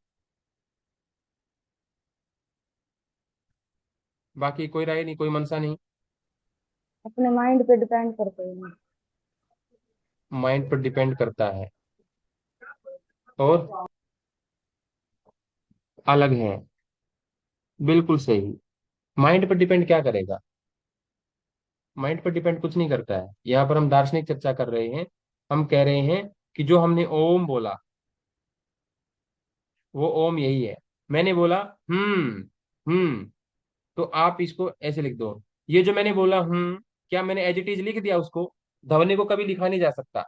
बाकी कोई राय नहीं, कोई मनसा नहीं?
अपने माइंड पे डिपेंड करते हैं।
माइंड पर डिपेंड करता है, और अलग है, बिल्कुल सही। माइंड पर डिपेंड क्या करेगा? माइंड पर डिपेंड कुछ नहीं करता है, यहाँ पर हम दार्शनिक चर्चा कर रहे हैं। हम कह रहे हैं कि जो हमने ओम बोला वो ओम यही है। मैंने बोला हम्म, हम्म, तो आप इसको ऐसे लिख दो। ये जो मैंने बोला क्या मैंने एज इट इज लिख दिया उसको? ध्वनि को कभी लिखा नहीं जा सकता,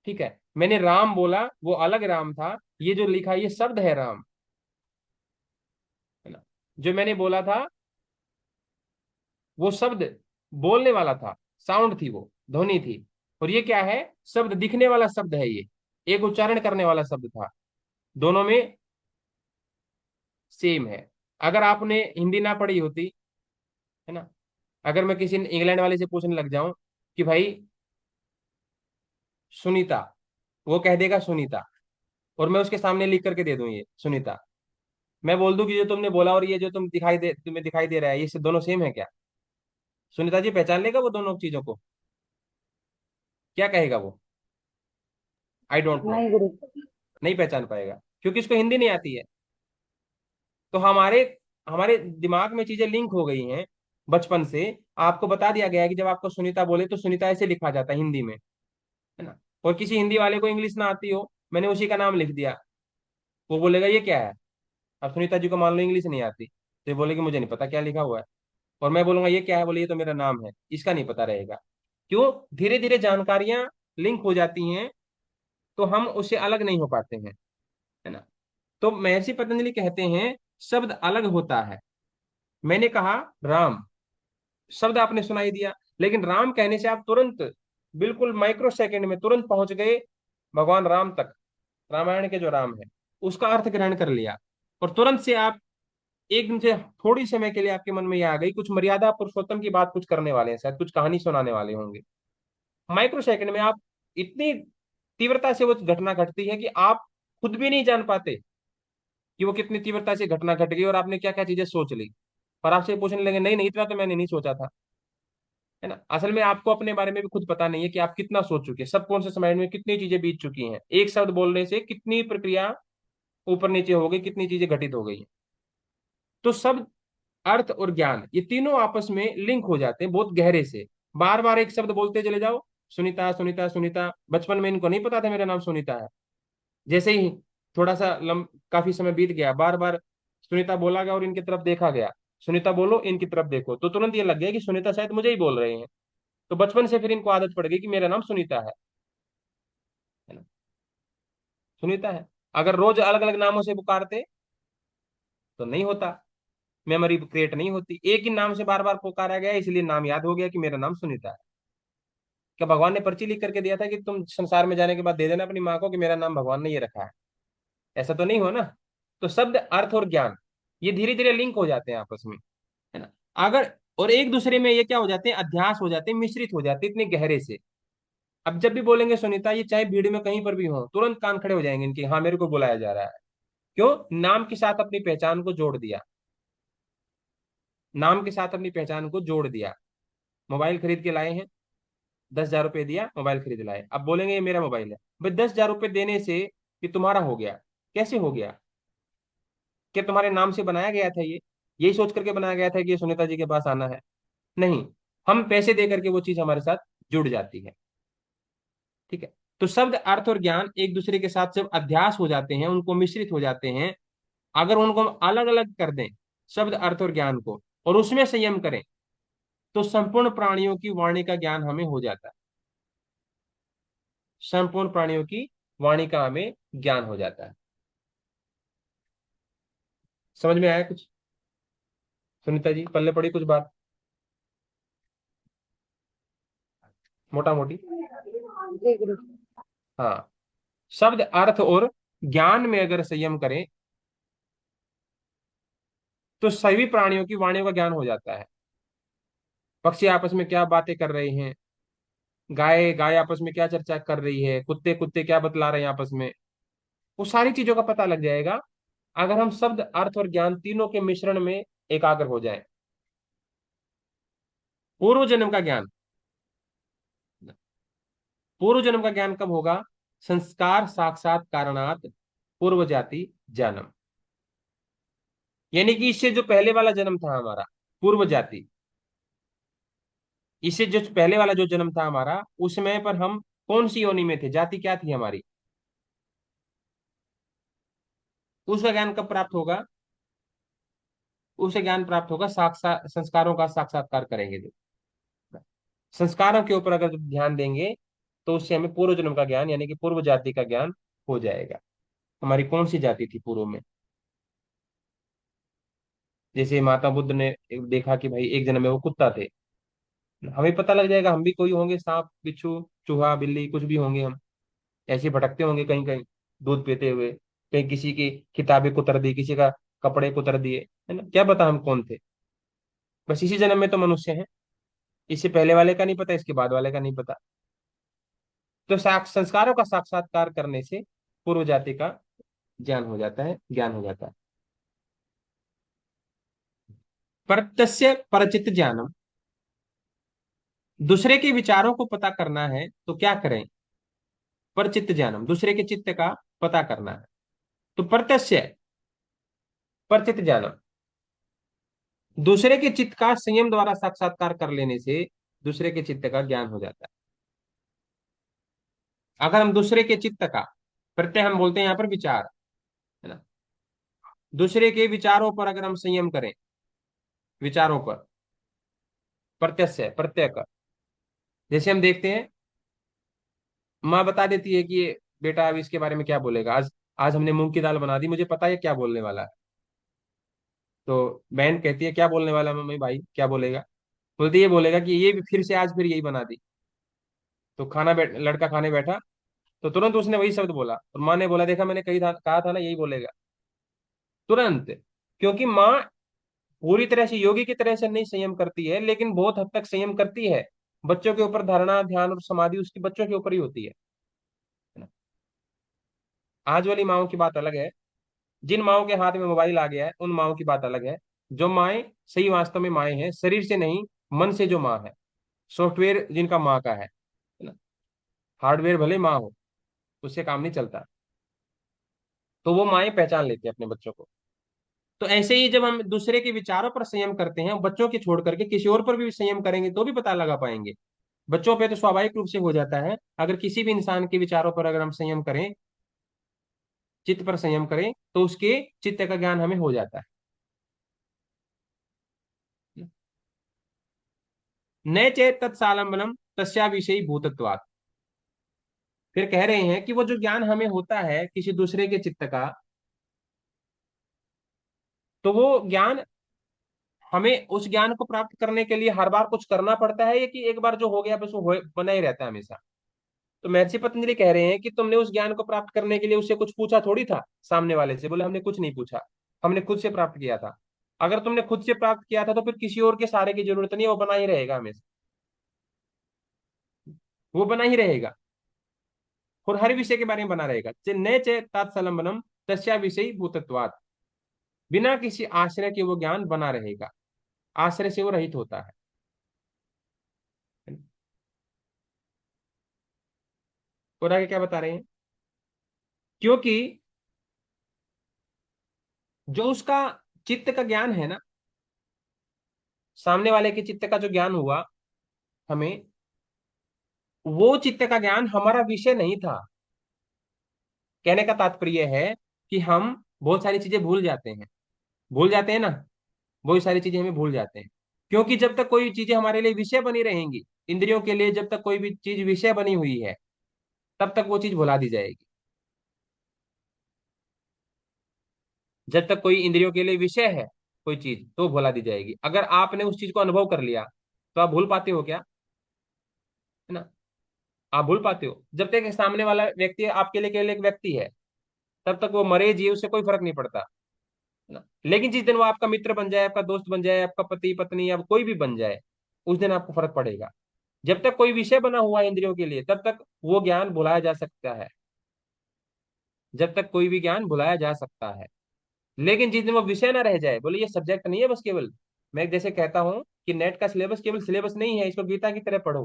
ठीक है। मैंने राम बोला वो अलग राम था, ये जो लिखा ये शब्द है राम, है ना। जो मैंने बोला था वो शब्द बोलने वाला था, साउंड थी वो, ध्वनि थी। और ये क्या है, शब्द, दिखने वाला शब्द है ये, एक उच्चारण करने वाला शब्द था। दोनों में सेम है। अगर आपने हिंदी ना पढ़ी होती, है ना, अगर मैं किसी इंग्लैंड वाले से पूछने लग जाऊं कि भाई सुनीता, वो कह देगा सुनीता, और मैं उसके सामने लिख करके दे दूं ये सुनीता, मैं बोल दूं कि जो तुमने बोला और ये जो तुम्हें दिखाई दे रहा है, ये दोनों सेम है क्या? सुनीता जी पहचान लेगा वो दोनों चीजों को? क्या कहेगा वो? आई डोंट नो,
नहीं गुरु।
नहीं पहचान पाएगा। क्योंकि इसको हिंदी नहीं आती है। तो हमारे हमारे दिमाग में चीजें लिंक हो गई हैं बचपन से। आपको बता दिया गया है कि जब आपको सुनीता बोले तो सुनीता ऐसे लिखा जाता है हिंदी में, है ना। और किसी हिंदी वाले को इंग्लिश ना आती हो, मैंने उसी का नाम लिख दिया, वो बोलेगा ये क्या है। अब सुनीता जी को मान लो इंग्लिश नहीं आती, तो ये बोलेगी मुझे नहीं पता क्या लिखा हुआ है। और मैं बोलूंगा ये क्या है, बोले ये तो मेरा नाम है, इसका नहीं पता रहेगा। क्यों? धीरे धीरे जानकारियां लिंक हो जाती हैं, तो हम उससे अलग नहीं हो पाते हैं, है ना। तो महर्षि पतंजलि कहते हैं शब्द अलग होता है। मैंने कहा राम, शब्द आपने सुनाई दिया, लेकिन राम कहने से आप तुरंत, बिल्कुल माइक्रो सेकंड में तुरंत पहुंच गए भगवान राम तक। रामायण के जो राम है उसका अर्थ ग्रहण कर लिया, और तुरंत से आप एकदम से थोड़ी समय के लिए आपके मन में ये आ गई कुछ मर्यादा पुरुषोत्तम की बात कुछ करने वाले हैं, शायद कुछ कहानी सुनाने वाले होंगे। माइक्रो सेकंड में आप इतनी तीव्रता से वो घटना घटती है कि आप खुद भी नहीं जान पाते कि वो कितनी तीव्रता से घटना घट गई और आपने क्या क्या चीजें सोच ली। पर आपसे पूछने लगे नहीं नहीं इतना तो मैंने नहीं सोचा था, है ना। असल में आपको अपने बारे में भी खुद पता नहीं है कि आप कितना सोच चुके हैं, सबकॉन्शियस माइंड में कितनी चीजें बीत चुकी हैं, एक शब्द बोलने से कितनी प्रक्रिया ऊपर नीचे हो गई, कितनी चीजें घटित हो गई हैं। तो शब्द, अर्थ और ज्ञान ये तीनों आपस में लिंक हो जाते हैं बहुत गहरे से। बार बार एक शब्द बोलते चले जाओ, सुनीता सुनीता सुनीता, बचपन में इनको नहीं पता था मेरा नाम सुनीता है। जैसे ही थोड़ा सा काफी समय बीत गया, बार बार सुनीता बोला गया और इनकी तरफ देखा गया, सुनीता बोलो इनकी तरफ देखो, तो तुरंत ये लग गया कि सुनीता शायद मुझे ही बोल रहे हैं। तो बचपन से फिर इनको आदत पड़ गई कि मेरा नाम सुनीता है ना, सुनीता है। अगर रोज अलग अलग नामों से पुकारते तो नहीं होता, मेमोरी क्रिएट नहीं होती। एक ही नाम से बार बार पुकारा गया इसलिए नाम याद हो गया कि मेरा नाम सुनीता है। क्या भगवान ने पर्ची लिख करके दिया था कि तुम संसार में जाने के बाद दे देना अपनी माँ को कि मेरा नाम भगवान ने ये रखा है? ऐसा तो नहीं हो ना। तो शब्द, अर्थ और ज्ञान ये धीरे धीरे लिंक हो जाते हैं आपस में, है ना। अगर और एक दूसरे में ये क्या हो जाते हैं, अध्यास हो जाते हैं, मिश्रित हो जाते हैं इतने गहरे से। अब जब भी बोलेंगे सुनीता, ये चाहे भीड़ में कहीं पर भी हो, तुरंत कान खड़े हो जाएंगे इनके, हाँ मेरे को बुलाया जा रहा है। क्यों? नाम के साथ अपनी पहचान को जोड़ दिया, नाम के साथ अपनी पहचान को जोड़ दिया। मोबाइल खरीद के लाए हैं, 10,000 रुपये दिया मोबाइल खरीद लाए, अब बोलेंगे ये मेरा मोबाइल है। भाई 10,000 रुपये देने से ये तुम्हारा हो गया? कैसे हो गया? क्या तुम्हारे नाम से बनाया गया था ये? यही सोच करके बनाया गया था कि ये सुनीता जी के पास आना है? नहीं, हम पैसे दे करके वो चीज हमारे साथ जुड़ जाती है। ठीक है। तो शब्द, अर्थ और ज्ञान एक दूसरे के साथ जब अध्यास हो जाते हैं, उनको मिश्रित हो जाते हैं, अगर उनको हम अलग अलग कर दें, शब्द अर्थ और ज्ञान को, और उसमें संयम करें, तो संपूर्ण प्राणियों की वाणी का ज्ञान हमें हो जाता है। संपूर्ण प्राणियों की वाणी का हमें ज्ञान हो जाता है। समझ में आया कुछ? सुनीता जी पल्ले पड़ी कुछ बात, मोटा मोटी?
जी गुरु।
हाँ, शब्द, अर्थ और ज्ञान में अगर संयम करें तो सभी प्राणियों की वाणियों का ज्ञान हो जाता है। पक्षी आपस में क्या बातें कर रहे हैं, गाय गाय आपस में क्या चर्चा कर रही है, कुत्ते कुत्ते क्या बतला रहे हैं आपस में, वो सारी चीजों का पता लग जाएगा अगर हम शब्द, अर्थ और ज्ञान तीनों के मिश्रण में एकाग्र हो जाएं। पूर्व जन्म का ज्ञान, पूर्व जन्म का ज्ञान कब होगा? संस्कार साक्षात कारणात पूर्व जाति जन्म, यानी कि इससे जो पहले वाला जन्म था हमारा, पूर्व जाति, इससे जो पहले वाला जो जन्म था हमारा, उसमें पर हम कौन सी योनि में थे, जाति क्या थी हमारी, उसका ज्ञान कब प्राप्त होगा? उसे ज्ञान प्राप्त होगा साक्षात, संस्कारों का साक्षात्कार करेंगे जो, संस्कारों के ऊपर अगर ध्यान देंगे, तो उससे हमें पूर्व जन्म का ज्ञान यानी कि पूर्व जाति का ज्ञान हो जाएगा। हमारी कौन सी जाति थी पूर्व में। जैसे माता बुद्ध ने देखा कि भाई एक जन्म में वो कुत्ता थे, हमें पता लग जाएगा हम भी कोई होंगे, सांप बिच्छू चूहा बिल्ली कुछ भी होंगे हम, ऐसे भटकते होंगे कहीं कहीं दूध पीते हुए, कहीं किसी की किताबें कुतर दी, किसी का कपड़े कुतर दिए, है ना, क्या पता हम कौन थे। बस इसी जन्म में तो मनुष्य हैं, इससे पहले वाले का नहीं पता, इसके बाद वाले का नहीं पता। तो संस्कारों का साक्षात्कार करने से पूर्व जाति का ज्ञान हो जाता है, ज्ञान हो जाता है। प्रत्यस्य परचित ज्ञानम, दूसरे के विचारों को पता करना है तो क्या करें? परचित ज्ञानम, दूसरे के चित्त का पता करना है। तो प्रत्यक्ष प्रचित ज्ञानम, दूसरे के चित्त का संयम द्वारा साक्षात्कार कर लेने से दूसरे के चित्त का ज्ञान हो जाता है। अगर हम दूसरे के चित्त का, प्रत्यय हम बोलते हैं यहाँ पर विचार, है ना, दूसरे के विचारों पर अगर हम संयम करें, विचारों पर, प्रत्यक्ष प्रत्यय का, जैसे हम देखते हैं माँ बता देती है कि ये बेटा अब इसके बारे में क्या बोलेगा, आज आज हमने मूंग की दाल बना दी, मुझे पता है क्या बोलने वाला है। तो बहन कहती है क्या बोलने वाला है मम्मी, भाई क्या बोलेगा? बोलती ये बोलेगा कि ये भी फिर से आज फिर यही बना दी। तो लड़का खाने बैठा, तो तुरंत उसने वही शब्द बोला और माँ ने बोला देखा मैंने कहा था ना यही बोलेगा, तुरंत। क्योंकि माँ पूरी तरह से योगी की तरह से नहीं संयम करती है, लेकिन बहुत हद तक संयम करती है। बच्चों के ऊपर धारणा ध्यान और समाधि उसकी बच्चों के ऊपर ही होती है ना। आज वाली माओ की बात अलग है, जिन माओ के हाथ में मोबाइल आ गया है उन माओ की बात अलग है। जो माएँ सही वास्तव में माएँ हैं, शरीर से नहीं मन से जो माँ है, सॉफ्टवेयर जिनका माँ का है ना, हार्डवेयर भले माँ हो, उससे काम नहीं चलता, तो वो माएँ पहचान लेती है अपने बच्चों को। तो ऐसे ही जब हम दूसरे के विचारों पर संयम करते हैं, बच्चों के छोड़ करके किसी और पर भी संयम करेंगे तो भी पता लगा पाएंगे। बच्चों पे तो स्वाभाविक रूप से हो जाता है, अगर किसी भी इंसान के विचारों पर अगर हम संयम करें, चित्त पर संयम करें, तो उसके चित्त का ज्ञान हमें हो जाता है। न चेत तत्सालंबनम तस्या विषयी भूतत्वात्, फिर कह रहे हैं कि वो जो ज्ञान हमें होता है किसी दूसरे के चित्त का, तो वो ज्ञान हमें उस ज्ञान को प्राप्त करने के लिए हर बार कुछ करना पड़ता है, या कि एक बार जो हो गया बस वो बना ही रहता है हमेशा? तो महर्षि पतंजलि कह रहे हैं कि तुमने उस ज्ञान को प्राप्त करने के लिए उससे कुछ पूछा थोड़ी था, सामने वाले से। बोले हमने कुछ नहीं पूछा, हमने खुद से प्राप्त किया था। अगर तुमने खुद से प्राप्त किया था तो फिर किसी और के सहारे की जरूरत नहीं है, वो बना ही रहेगा हमेशा, वो बना ही रहेगा और हर विषय के बारे में बना रहेगा। न चे तत्सलंबनम तस्या विषय भूतत्वात्, बिना किसी आश्रय के वो ज्ञान बना रहेगा, आश्रय से वो रहित होता है। और आगे क्या बता रहे हैं? क्योंकि जो उसका चित्त का ज्ञान है ना, सामने वाले के चित्त का जो ज्ञान हुआ हमें, वो चित्त का ज्ञान हमारा विषय नहीं था। कहने का तात्पर्य है कि हम बहुत सारी चीजें भूल जाते हैं ना, बहुत सारी चीजें हमें भूल जाते हैं। क्योंकि जब तक कोई चीजें हमारे लिए विषय बनी रहेंगी, इंद्रियों के लिए जब तक कोई भी चीज विषय बनी हुई है, तब तक वो चीज भुला दी जाएगी। जब तक कोई इंद्रियों के लिए विषय है कोई चीज, तो भुला दी जाएगी। अगर आपने उस चीज को अनुभव कर लिया तो आप भूल पाते हो क्या? है ना, आप भूल पाते हो। जब तक सामने वाला व्यक्ति आपके लिए केवल एक व्यक्ति है, तब तक वो मरे जिए उससे कोई फर्क नहीं पड़ता, है ना। लेकिन जिस दिन वो आपका मित्र बन जाए, आपका दोस्त बन जाए, आपका पति पत्नी या कोई भी बन जाए, उस दिन आपको फर्क पड़ेगा। जब तक कोई विषय बना हुआ है इंद्रियों के लिए, तब तक वो ज्ञान भुलाया जा सकता है, जब तक कोई भी ज्ञान भुलाया जा सकता है। लेकिन जिस दिन वो विषय ना रह जाए, बोले ये सब्जेक्ट नहीं है बस केवल, मैं जैसे कहता हूँ कि नेट का सिलेबस केवल सिलेबस नहीं है, इसको गीता की तरह पढ़ो,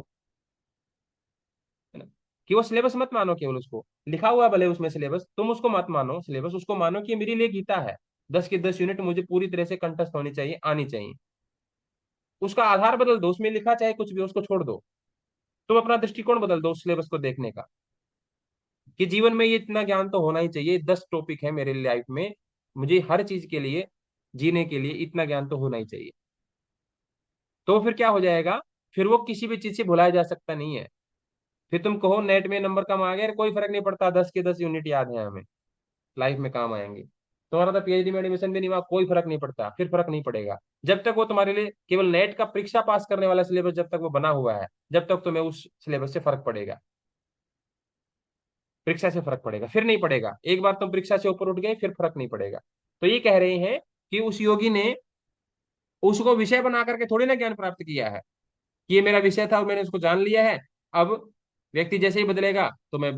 है ना। कि वो सिलेबस मत मानो, केवल उसको लिखा हुआ भले उसमें सिलेबस, तुम उसको मत मानो सिलेबस, उसको मानो कि ये मेरे लिए गीता है। 10 की 10 यूनिट मुझे पूरी तरह से कंठस्थ होनी चाहिए, आनी चाहिए। उसका आधार बदल दो, उसमें लिखा चाहे कुछ भी, उसको छोड़ दो। तुम अपना दृष्टिकोण बदल दो उस सिलेबस को देखने का, कि जीवन में ये इतना ज्ञान तो होना ही चाहिए, 10 टॉपिक है मेरे लाइफ में, मुझे हर चीज के लिए, जीने के लिए इतना ज्ञान तो होना ही चाहिए। तो फिर क्या हो जाएगा? फिर वो किसी भी चीज से भुलाया जा सकता नहीं है। फिर तुम कहो नेट में नंबर कम आ गया, कोई फर्क नहीं पड़ता, 10 की 10 यूनिट याद है हमें, लाइफ में काम आएंगे। तुम्हारा तो पीएचडी में एडमिशन भी नहीं हुआ, कोई फर्क नहीं पड़ता, फिर फर्क नहीं पड़ेगा। जब तक वो तुम्हारे लिए केवल नेट का परीक्षा पास करने वाला सिलेबस जब तक वो बना हुआ है, जब तक तुम्हें उस सिलेबस से फर्क पड़ेगा, परीक्षा से फर्क पड़ेगा, फिर नहीं पड़ेगा। एक बार तुम परीक्षा से ऊपर उठ गए फिर फर्क नहीं पड़ेगा। तो ये कह रहे हैं कि उस योगी ने उसको विषय बना करके थोड़ी ना ज्ञान प्राप्त किया है, कि ये मेरा विषय था और मैंने उसको जान लिया है, अब व्यक्ति जैसे ही बदलेगा तो मैं,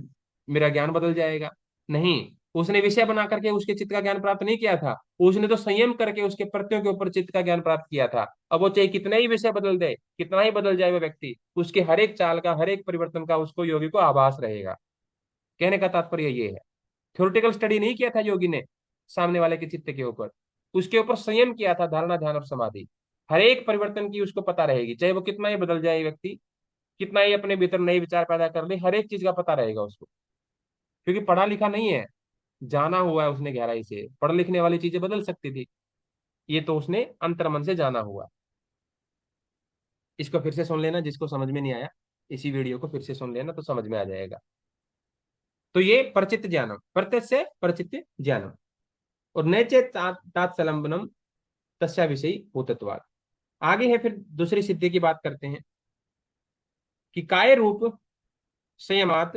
मेरा ज्ञान बदल जाएगा। नहीं, उसने विषय बना करके उसके चित्त का ज्ञान प्राप्त नहीं किया था, उसने तो संयम करके उसके प्रत्ययों के ऊपर चित्त का ज्ञान प्राप्त किया था। अब वो चाहे कितना ही विषय बदल दे, कितना ही बदल जाए वो व्यक्ति, उसके हर एक चाल का, हर एक परिवर्तन का उसको योगी को आभास रहेगा। कहने का तात्पर्य ये है। थ्योरेटिकल स्टडी नहीं किया था योगी ने सामने वाले के चित्त के ऊपर, उसके ऊपर संयम किया था, धारणा ध्यान और समाधि। हर एक परिवर्तन की उसको पता रहेगी, चाहे वो कितना ही बदल जाए व्यक्ति, कितना ही अपने भीतर नए विचार पैदा कर ले, हर एक चीज का पता रहेगा उसको, क्योंकि पढ़ा लिखा नहीं है, जाना हुआ है उसने गहराई से। पढ़ लिखने वाली चीजें बदल सकती थी, ये तो उसने अंतर्मन से जाना हुआ। इसको फिर से सुन लेना, जिसको समझ में नहीं आया इसी वीडियो को फिर से सुन लेना तो समझ में आ जाएगा। तो ये परचित ज्ञानम, प्रत्यक्ष से परचित ज्ञानम, और नैचे तात्सलंबनम तस्या विषयी भूतत्वात्। आगे है फिर दूसरी सिद्धि की बात करते हैं कि काय रूप संयमात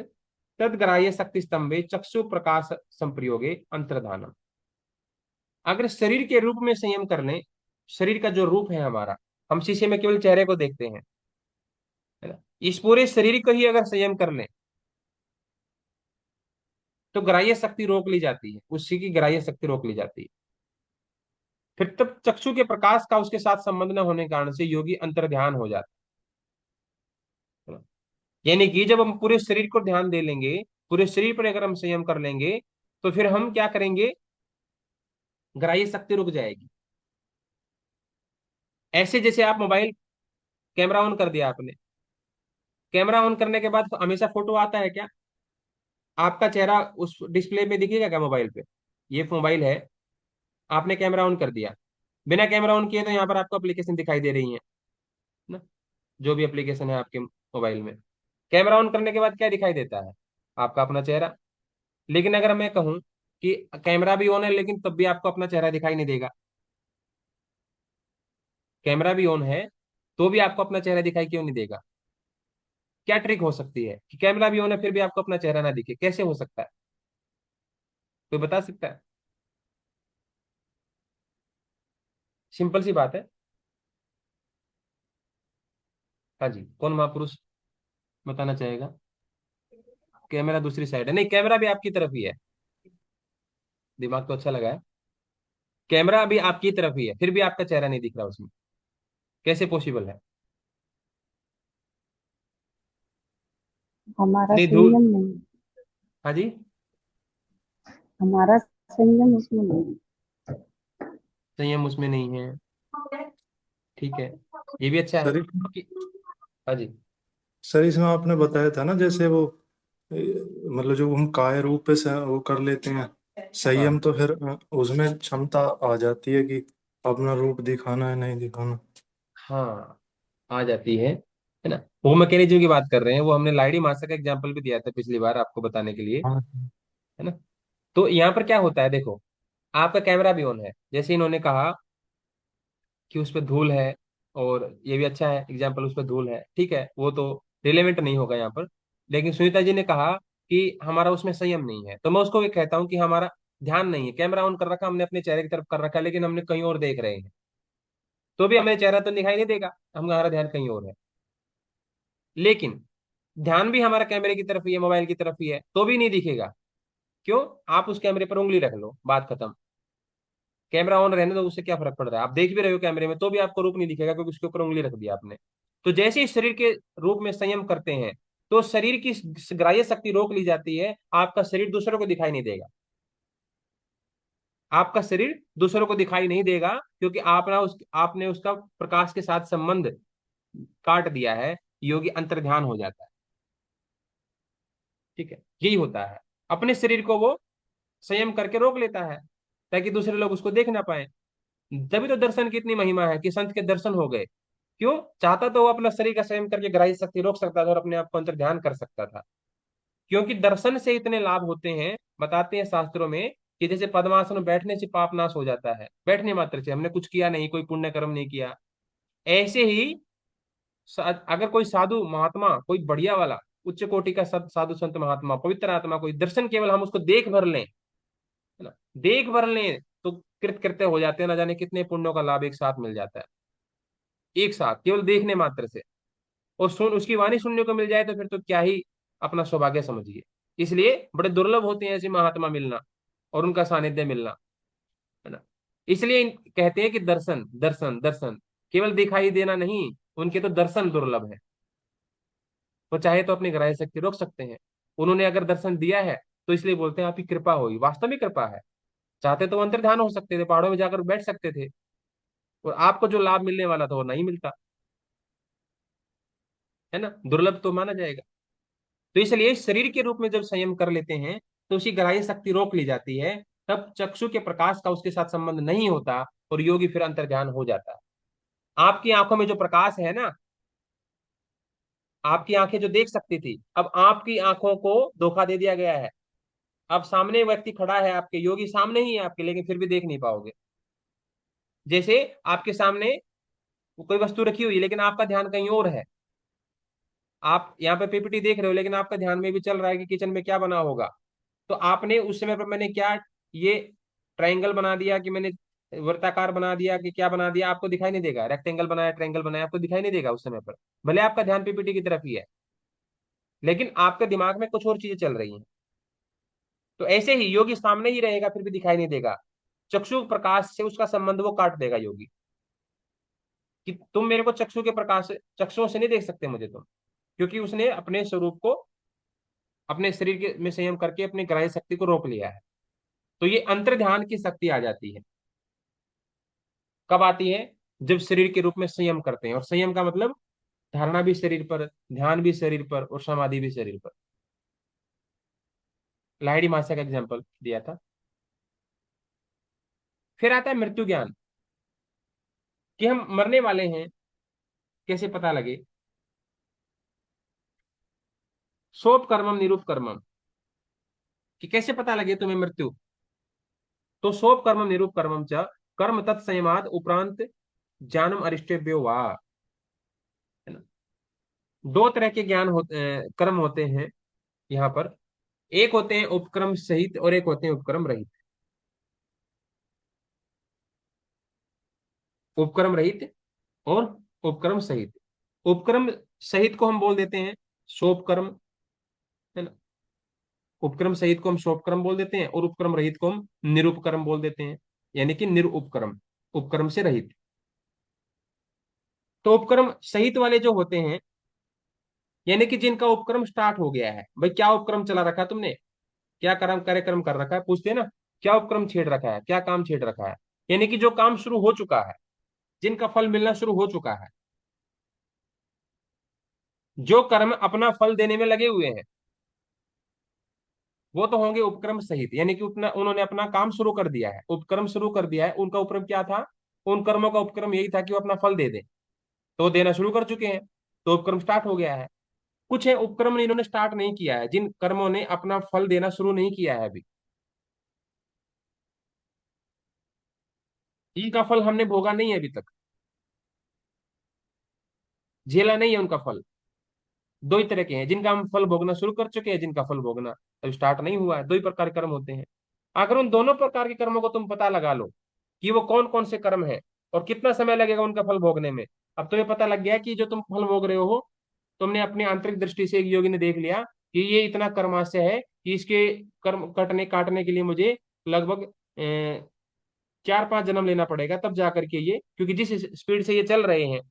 तदग्राह्य शक्ति स्तंभे चक्षु प्रकाश संप्रयोगे अंतर्धानम। अगर शरीर के रूप में संयम कर लें, शरीर का जो रूप है हमारा, हम शीशे में केवल चेहरे को देखते हैं, है ना, इस पूरे शरीर को ही अगर संयम कर लें तो ग्राह्य शक्ति रोक ली जाती है, उसी की ग्राह्य शक्ति रोक ली जाती है। फिर तब चक्षु के प्रकाश का उसके साथ संबंध न होने के कारण से योगी अंतर्ध्यान हो जाता है ना। यानी कि जब हम पूरे शरीर को ध्यान दे लेंगे, पूरे शरीर पर अगर हम संयम कर लेंगे, तो फिर हम क्या करेंगे, ग्राह्य शक्ति रुक जाएगी। ऐसे जैसे आप मोबाइल कैमरा ऑन कर दिया आपने, कैमरा ऑन करने के बाद हमेशा फोटो आता है क्या? आपका चेहरा उस डिस्प्ले में दिखेगा क्या मोबाइल पे? ये मोबाइल है, आपने कैमरा ऑन कर दिया, बिना कैमरा ऑन किए तो यहाँ पर आपको एप्लीकेशन दिखाई दे रही है ना, जो भी एप्लीकेशन है आपके मोबाइल में। कैमरा ऑन करने के बाद क्या दिखाई देता है? आपका अपना चेहरा। लेकिन अगर मैं कहूं कि कैमरा भी ऑन है लेकिन तब भी आपको अपना चेहरा दिखाई नहीं देगा, कैमरा भी ऑन है तो भी आपको अपना चेहरा दिखाई क्यों नहीं देगा? क्या ट्रिक हो सकती है कि कैमरा भी ऑन है फिर भी आपको अपना चेहरा ना दिखे? कैसे हो सकता है? कोई बता सकता है? सिंपल सी बात है। हाँ जी, कौन महापुरुष बताना चाहेगा? कैमरा दूसरी साइड है, नहीं कैमरा भी आपकी तरफ ही है। दिमाग तो अच्छा लगा है। कैमरा भी आपकी तरफ ही है फिर भी आपका चेहरा नहीं दिख रहा उसमें, कैसे पॉसिबल है?
हमारा
नहीं धूल।
संयम नहीं।
हाँ जी।
हमारा संयम उसमें नहीं।
संयम उसमें नहीं है, ठीक है, ये भी अच्छा है
सर
कि। हाँ जी।
सर इसमें आपने बताया था ना, जैसे वो मतलब जो हम काय रूप से वो कर लेते हैं संयम,
हाँ
तो फिर उसमें क्षमता आ जाती है कि अपना रूप दिखाना है नहीं दिखाना।
हाँ, आ जाती है ना। वो मैकेनिज्म की बात कर रहे हैं, वो हमने लाइडी मास्टर का एग्जांपल भी दिया था पिछली बार आपको बताने के लिए,
हाँ।
है ना। तो यहाँ पर क्या होता है देखो, आपका कैमरा भी ऑन है, जैसे इन्होंने कहा कि उस पर धूल है, और ये भी अच्छा है एग्जाम्पल, उस पर धूल है, ठीक है, वो तो रिलेवेंट नहीं होगा यहाँ पर। लेकिन सुनीता जी ने कहा कि हमारा उसमें संयम नहीं है, तो मैं उसको भी कहता हूँ कि हमारा ध्यान नहीं है, कैमरा ऑन कर रखा हमने अपने चेहरे की तरफ कर रखा है लेकिन हमने कहीं और देख रहे हैं, तो भी हमें चेहरा तो दिखाई नहीं देगा, हमारा ध्यान कहीं और है। लेकिन ध्यान भी हमारा कैमरे की तरफ ही है, मोबाइल की तरफ ही है, तो भी नहीं दिखेगा। क्यों? आप उस कैमरे पर उंगली रख लो, बात खत्म। कैमरा ऑन रहने दो, उससे क्या फर्क पड़ रहा है? आप देख भी रहे हो कैमरे में तो भी आपको रूप नहीं दिखेगा, क्योंकि उसके ऊपर उंगली रख दिया आपने। तो जैसे ही शरीर के रूप में संयम करते हैं, तो शरीर की ग्राह्य शक्ति रोक ली जाती है, आपका शरीर दूसरों को दिखाई नहीं देगा, आपका शरीर दूसरों को दिखाई नहीं देगा, क्योंकि आपने उसका प्रकाश के साथ संबंध काट दिया है, योगी अंतर्ध्यान हो जाता है। ठीक है, यही होता है, अपने शरीर को वो संयम करके रोक लेता है ताकि दूसरे लोग उसको देख ना पाए। तभी तो दर्शन की इतनी महिमा है कि संत के दर्शन हो गए। क्यों? चाहता तो वो अपना शरीर का संयम करके ग्राह्य शक्ति रोक सकता था और अपने आप को अंतर ध्यान कर सकता था, क्योंकि दर्शन से इतने लाभ होते हैं, बताते हैं शास्त्रों में, कि जैसे पद्मासन में बैठने से पाप नाश हो जाता है, बैठने मात्र से, हमने कुछ किया नहीं, कोई पुण्य कर्म नहीं किया। ऐसे ही अगर कोई साधु महात्मा, कोई बढ़िया वाला उच्च कोटि का साधु संत महात्मा पवित्र आत्मा, कोई दर्शन केवल हम उसको देख भर लें, है ना, देख भर लें, तो कृत कृत्य हो जाते हैं, ना जाने कितने पुण्यों का लाभ एक साथ मिल जाता है, एक साथ केवल देखने मात्र से। और सुन उसकी वाणी सुनने को मिल जाए तो फिर तो क्या ही अपना सौभाग्य समझिए। इसलिए बड़े दुर्लभ होते हैं ऐसे महात्मा मिलना और उनका सानिध्य मिलना, है ना। इसलिए कहते हैं कि दर्शन दर्शन दर्शन, केवल दिखाई देना नहीं, उनके तो दर्शन दुर्लभ है। वो चाहे तो अपनी ग्राह्य शक्ति रोक सकते हैं, उन्होंने अगर दर्शन दिया है तो इसलिए बोलते हैं आपकी कृपा हुई। वास्तव में कृपा है। चाहते तो वो अंतर ध्यान हो सकते थे, पहाड़ों में जाकर बैठ सकते थे, और आपको जो लाभ मिलने वाला था वो नहीं मिलता, है ना, दुर्लभ तो माना जाएगा। तो इसलिए शरीर के रूप में जब संयम कर लेते हैं तो उसकी ग्राह्य शक्ति रोक ली जाती है, तब चक्षु के प्रकाश का उसके साथ संबंध नहीं होता, और योगी फिर अंतर ध्यान हो जाता है। आपकी आंखों में जो प्रकाश है ना, आपकी आंखें जो देख सकती थी, अब आपकी आंखों को धोखा दे दिया गया है। अब सामने व्यक्ति खड़ा है आपके, योगी सामने ही है आपके, लेकिन फिर भी देख नहीं पाओगे। जैसे आपके सामने कोई वस्तु रखी हुई है लेकिन आपका ध्यान कहीं और है। आप यहाँ पे पीपीटी देख रहे हो लेकिन आपका ध्यान में भी चल रहा है कि किचन में क्या बना होगा। तो आपने उस समय पर मैंने क्या, ये ट्रायंगल बना दिया कि मैंने वर्ताकार बना दिया कि क्या बना दिया, आपको दिखाई नहीं देगा। रेक्टेंगल बनाया, ट्रायंगल बनाया, आपको दिखाई नहीं देगा उस समय पर, भले आपका ध्यान पीपीटी की तरफ ही है, लेकिन आपके दिमाग में कुछ और चीजें चल रही हैं। तो ऐसे ही योगी सामने ही रहेगा फिर भी दिखाई नहीं देगा, चक्षु प्रकाश से उसका संबंध वो काट देगा योगी, कि तुम मेरे को चक्षु के प्रकाश चक्षुओं से नहीं देख सकते मुझे तुम, क्योंकि उसने अपने स्वरूप को, अपने शरीर के में संयम करके अपनी ग्राह्य शक्ति को रोक लिया है। तो ये अंतर ध्यान की शक्ति आ जाती है। कब आती है? जब शरीर के रूप में संयम करते हैं, और संयम का मतलब धारणा भी शरीर पर, ध्यान भी शरीर पर, और समाधि भी शरीर पर। लाहिड़ी महाशय का एग्जाम्पल दिया था। फिर आता है मृत्यु ज्ञान, कि हम मरने वाले हैं, कैसे पता लगे? सोप कर्मम निरूप कर्मम, कि कैसे पता लगे तुम्हें मृत्यु? तो सोप कर्मम निरूप कर्मम च कर्म तत्संयमाद उपरांत ज्ञानम अरिष्टेभ्यो वा, है ना। दो तरह के कर्म होते हैं यहाँ पर। एक होते हैं उपक्रम सहित और एक होते हैं उपक्रम रहित। उपक्रम रहित और उपक्रम सहित। उपक्रम सहित को हम बोल देते हैं सोप कर्म, है ना। उपक्रम सहित को हम सोप कर्म बोल देते हैं, और उपक्रम रहित को हम निरुपक्रम बोल देते हैं, यानी कि निरुपक्रम, उपक्रम से रहित। तो उपक्रम सहित वाले जो होते हैं, यानी कि जिनका उपक्रम स्टार्ट हो गया है। भाई क्या उपक्रम चला रखा है तुमने, क्या कर्म कार्यक्रम कर रखा है, पूछते हैं ना, क्या उपक्रम छेड़ रखा है, क्या काम छेड़ रखा है। यानी कि जो काम शुरू हो चुका है, जिनका फल मिलना शुरू हो चुका है, जो कर्म अपना फल देने में लगे हुए हैं, वो तो होंगे उपक्रम सहित। यानी कि उतना उन्होंने अपना काम शुरू कर दिया है, उपक्रम शुरू कर दिया है। उनका उपक्रम क्या था? उन कर्मों का उपक्रम यही था कि वो अपना फल दे दे, तो वो देना शुरू कर चुके हैं, तो उपक्रम स्टार्ट हो गया है। कुछ है उपक्रम इन्होंने स्टार्ट नहीं किया है, जिन कर्मों ने अपना फल देना शुरू नहीं किया है अभी, इनका फल हमने भोगा नहीं है अभी तक, झेला नहीं है उनका फल। दो ही तरह के हैं, जिनका हम फल भोगना शुरू कर चुके हैं, जिनका फल भोगना अभी स्टार्ट नहीं हुआ है। दो ही प्रकार के कर्म होते हैं। अगर उन दोनों प्रकार के कर्मों को तुम पता लगा लो कि वो कौन कौन से कर्म है और कितना समय लगेगा उनका फल भोगने में, अब तुम्हें पता लग गया कि जो तुम फल भोग रहे हो, तुमने अपनी आंतरिक दृष्टि से, एक योगी ने देख लिया कि ये इतना कर्माशय है कि इसके कर्म कटने काटने के लिए मुझे लगभग 4-5 जन्म लेना पड़ेगा, तब जाकर के ये, क्योंकि जिस स्पीड से ये चल रहे हैं,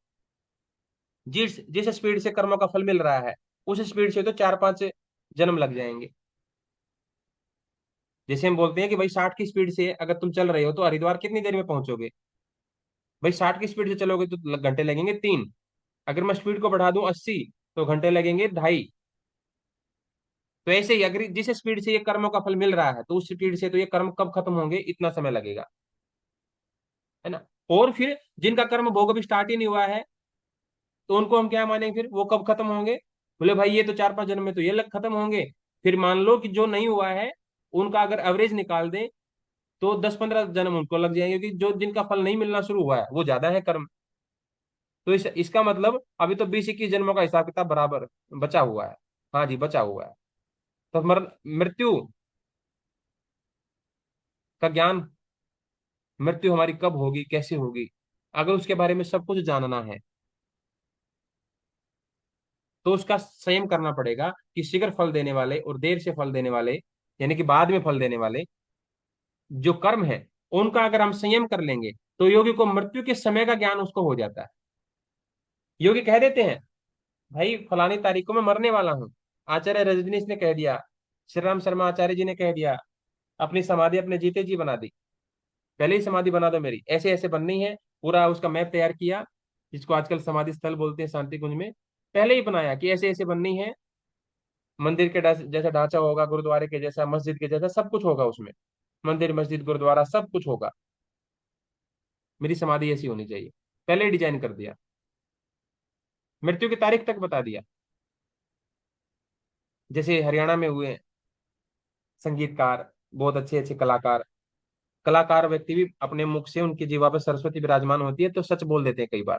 जिस जिस स्पीड से कर्मों का फल मिल रहा है, उस स्पीड से तो 4-5 जन्म लग जाएंगे। जैसे हम बोलते हैं कि भाई 60 की स्पीड से अगर तुम चल रहे हो तो हरिद्वार कितनी देर में पहुंचोगे? भाई 60 की स्पीड से चलोगे तो घंटे लगेंगे 3। अगर मैं स्पीड को बढ़ा दूं 80, तो घंटे लगेंगे 2.5। तो ऐसे ही अगर जिस स्पीड से ये कर्मों का फल मिल रहा है, तो उस स्पीड से तो ये कर्म कब खत्म होंगे, इतना समय लगेगा, है ना। और फिर जिनका कर्म भोग अभी स्टार्ट ही नहीं हुआ है, तो उनको हम क्या मानेंगे? फिर वो कब खत्म होंगे? बोले भाई ये तो 4-5 जन्म में तो ये लग खत्म होंगे। फिर मान लो कि जो नहीं हुआ है, उनका अगर एवरेज निकाल दें तो 10-15 जन्म उनको लग जाएंगे, क्योंकि जो जिनका फल नहीं मिलना शुरू हुआ है वो ज्यादा है कर्म। तो इसका मतलब अभी तो 20-21 जन्मों का हिसाब किताब बराबर बचा हुआ है। हाँ जी, बचा हुआ है। तो मृत्यु का ज्ञान, मृत्यु हमारी कब होगी, कैसे होगी, अगर उसके बारे में सब कुछ जानना है, तो उसका संयम करना पड़ेगा कि शीघ्र फल देने वाले और देर से फल देने वाले, यानी कि बाद में फल देने वाले जो कर्म है, उनका अगर हम संयम कर लेंगे, तो योगी को मृत्यु के समय का ज्ञान उसको हो जाता है। योगी कह देते हैं भाई फलानी तारीख को मैं मरने वाला हूँ। आचार्य रजनीश ने कह दिया श्री राम शर्मा आचार्य जी ने कह दिया, अपनी समाधि अपने जीते जी बना दी, पहले ही समाधि बना दो मेरी, ऐसे ऐसे बननी है। पूरा उसका मैप तैयार किया, जिसको आजकल समाधि स्थल बोलते हैं शांति कुंज में, पहले ही बनाया कि ऐसे ऐसे बननी है। मंदिर के जैसा ढांचा होगा, गुरुद्वारे के जैसा, मस्जिद के जैसा, सब कुछ होगा उसमें। मंदिर मस्जिद गुरुद्वारा सब कुछ होगा, मेरी समाधि ऐसी होनी चाहिए, पहले ही डिजाइन कर दिया। मृत्यु की तारीख तक बता दिया। जैसे हरियाणा में हुए संगीतकार, बहुत अच्छे अच्छे कलाकार, कलाकार व्यक्ति भी अपने मुख से, उनकी जीवा पर सरस्वती विराजमान होती है तो सच बोल देते हैं कई बार।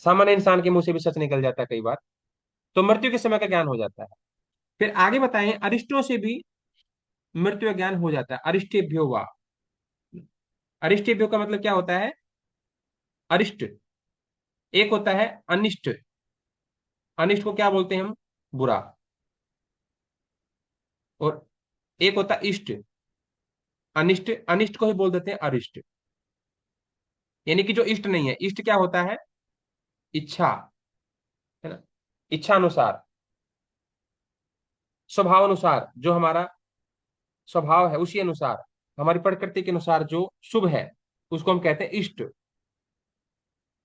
सामान्य इंसान के मुंह से भी सच निकल जाता है कई बार। तो मृत्यु के समय का ज्ञान हो जाता है। फिर आगे बताएं, अरिष्टों से भी मृत्यु का ज्ञान हो जाता है। अरिष्टेभ्यो वा, अरिष्टेभ्यो का मतलब क्या होता है? अरिष्ट एक होता है अनिष्ट, अनिष्ट को क्या बोलते हैं हम? बुरा। और एक होता है इष्ट, अनिष्ट, अनिष्ट को ही बोल देते हैं अरिष्ट। यानी कि जो इष्ट नहीं है। इष्ट क्या होता है? इच्छा, है ना, इच्छा अनुसार, स्वभाव अनुसार, जो हमारा स्वभाव है उसी अनुसार, हमारी प्रकृति के अनुसार जो शुभ है, उसको हम कहते हैं इष्ट।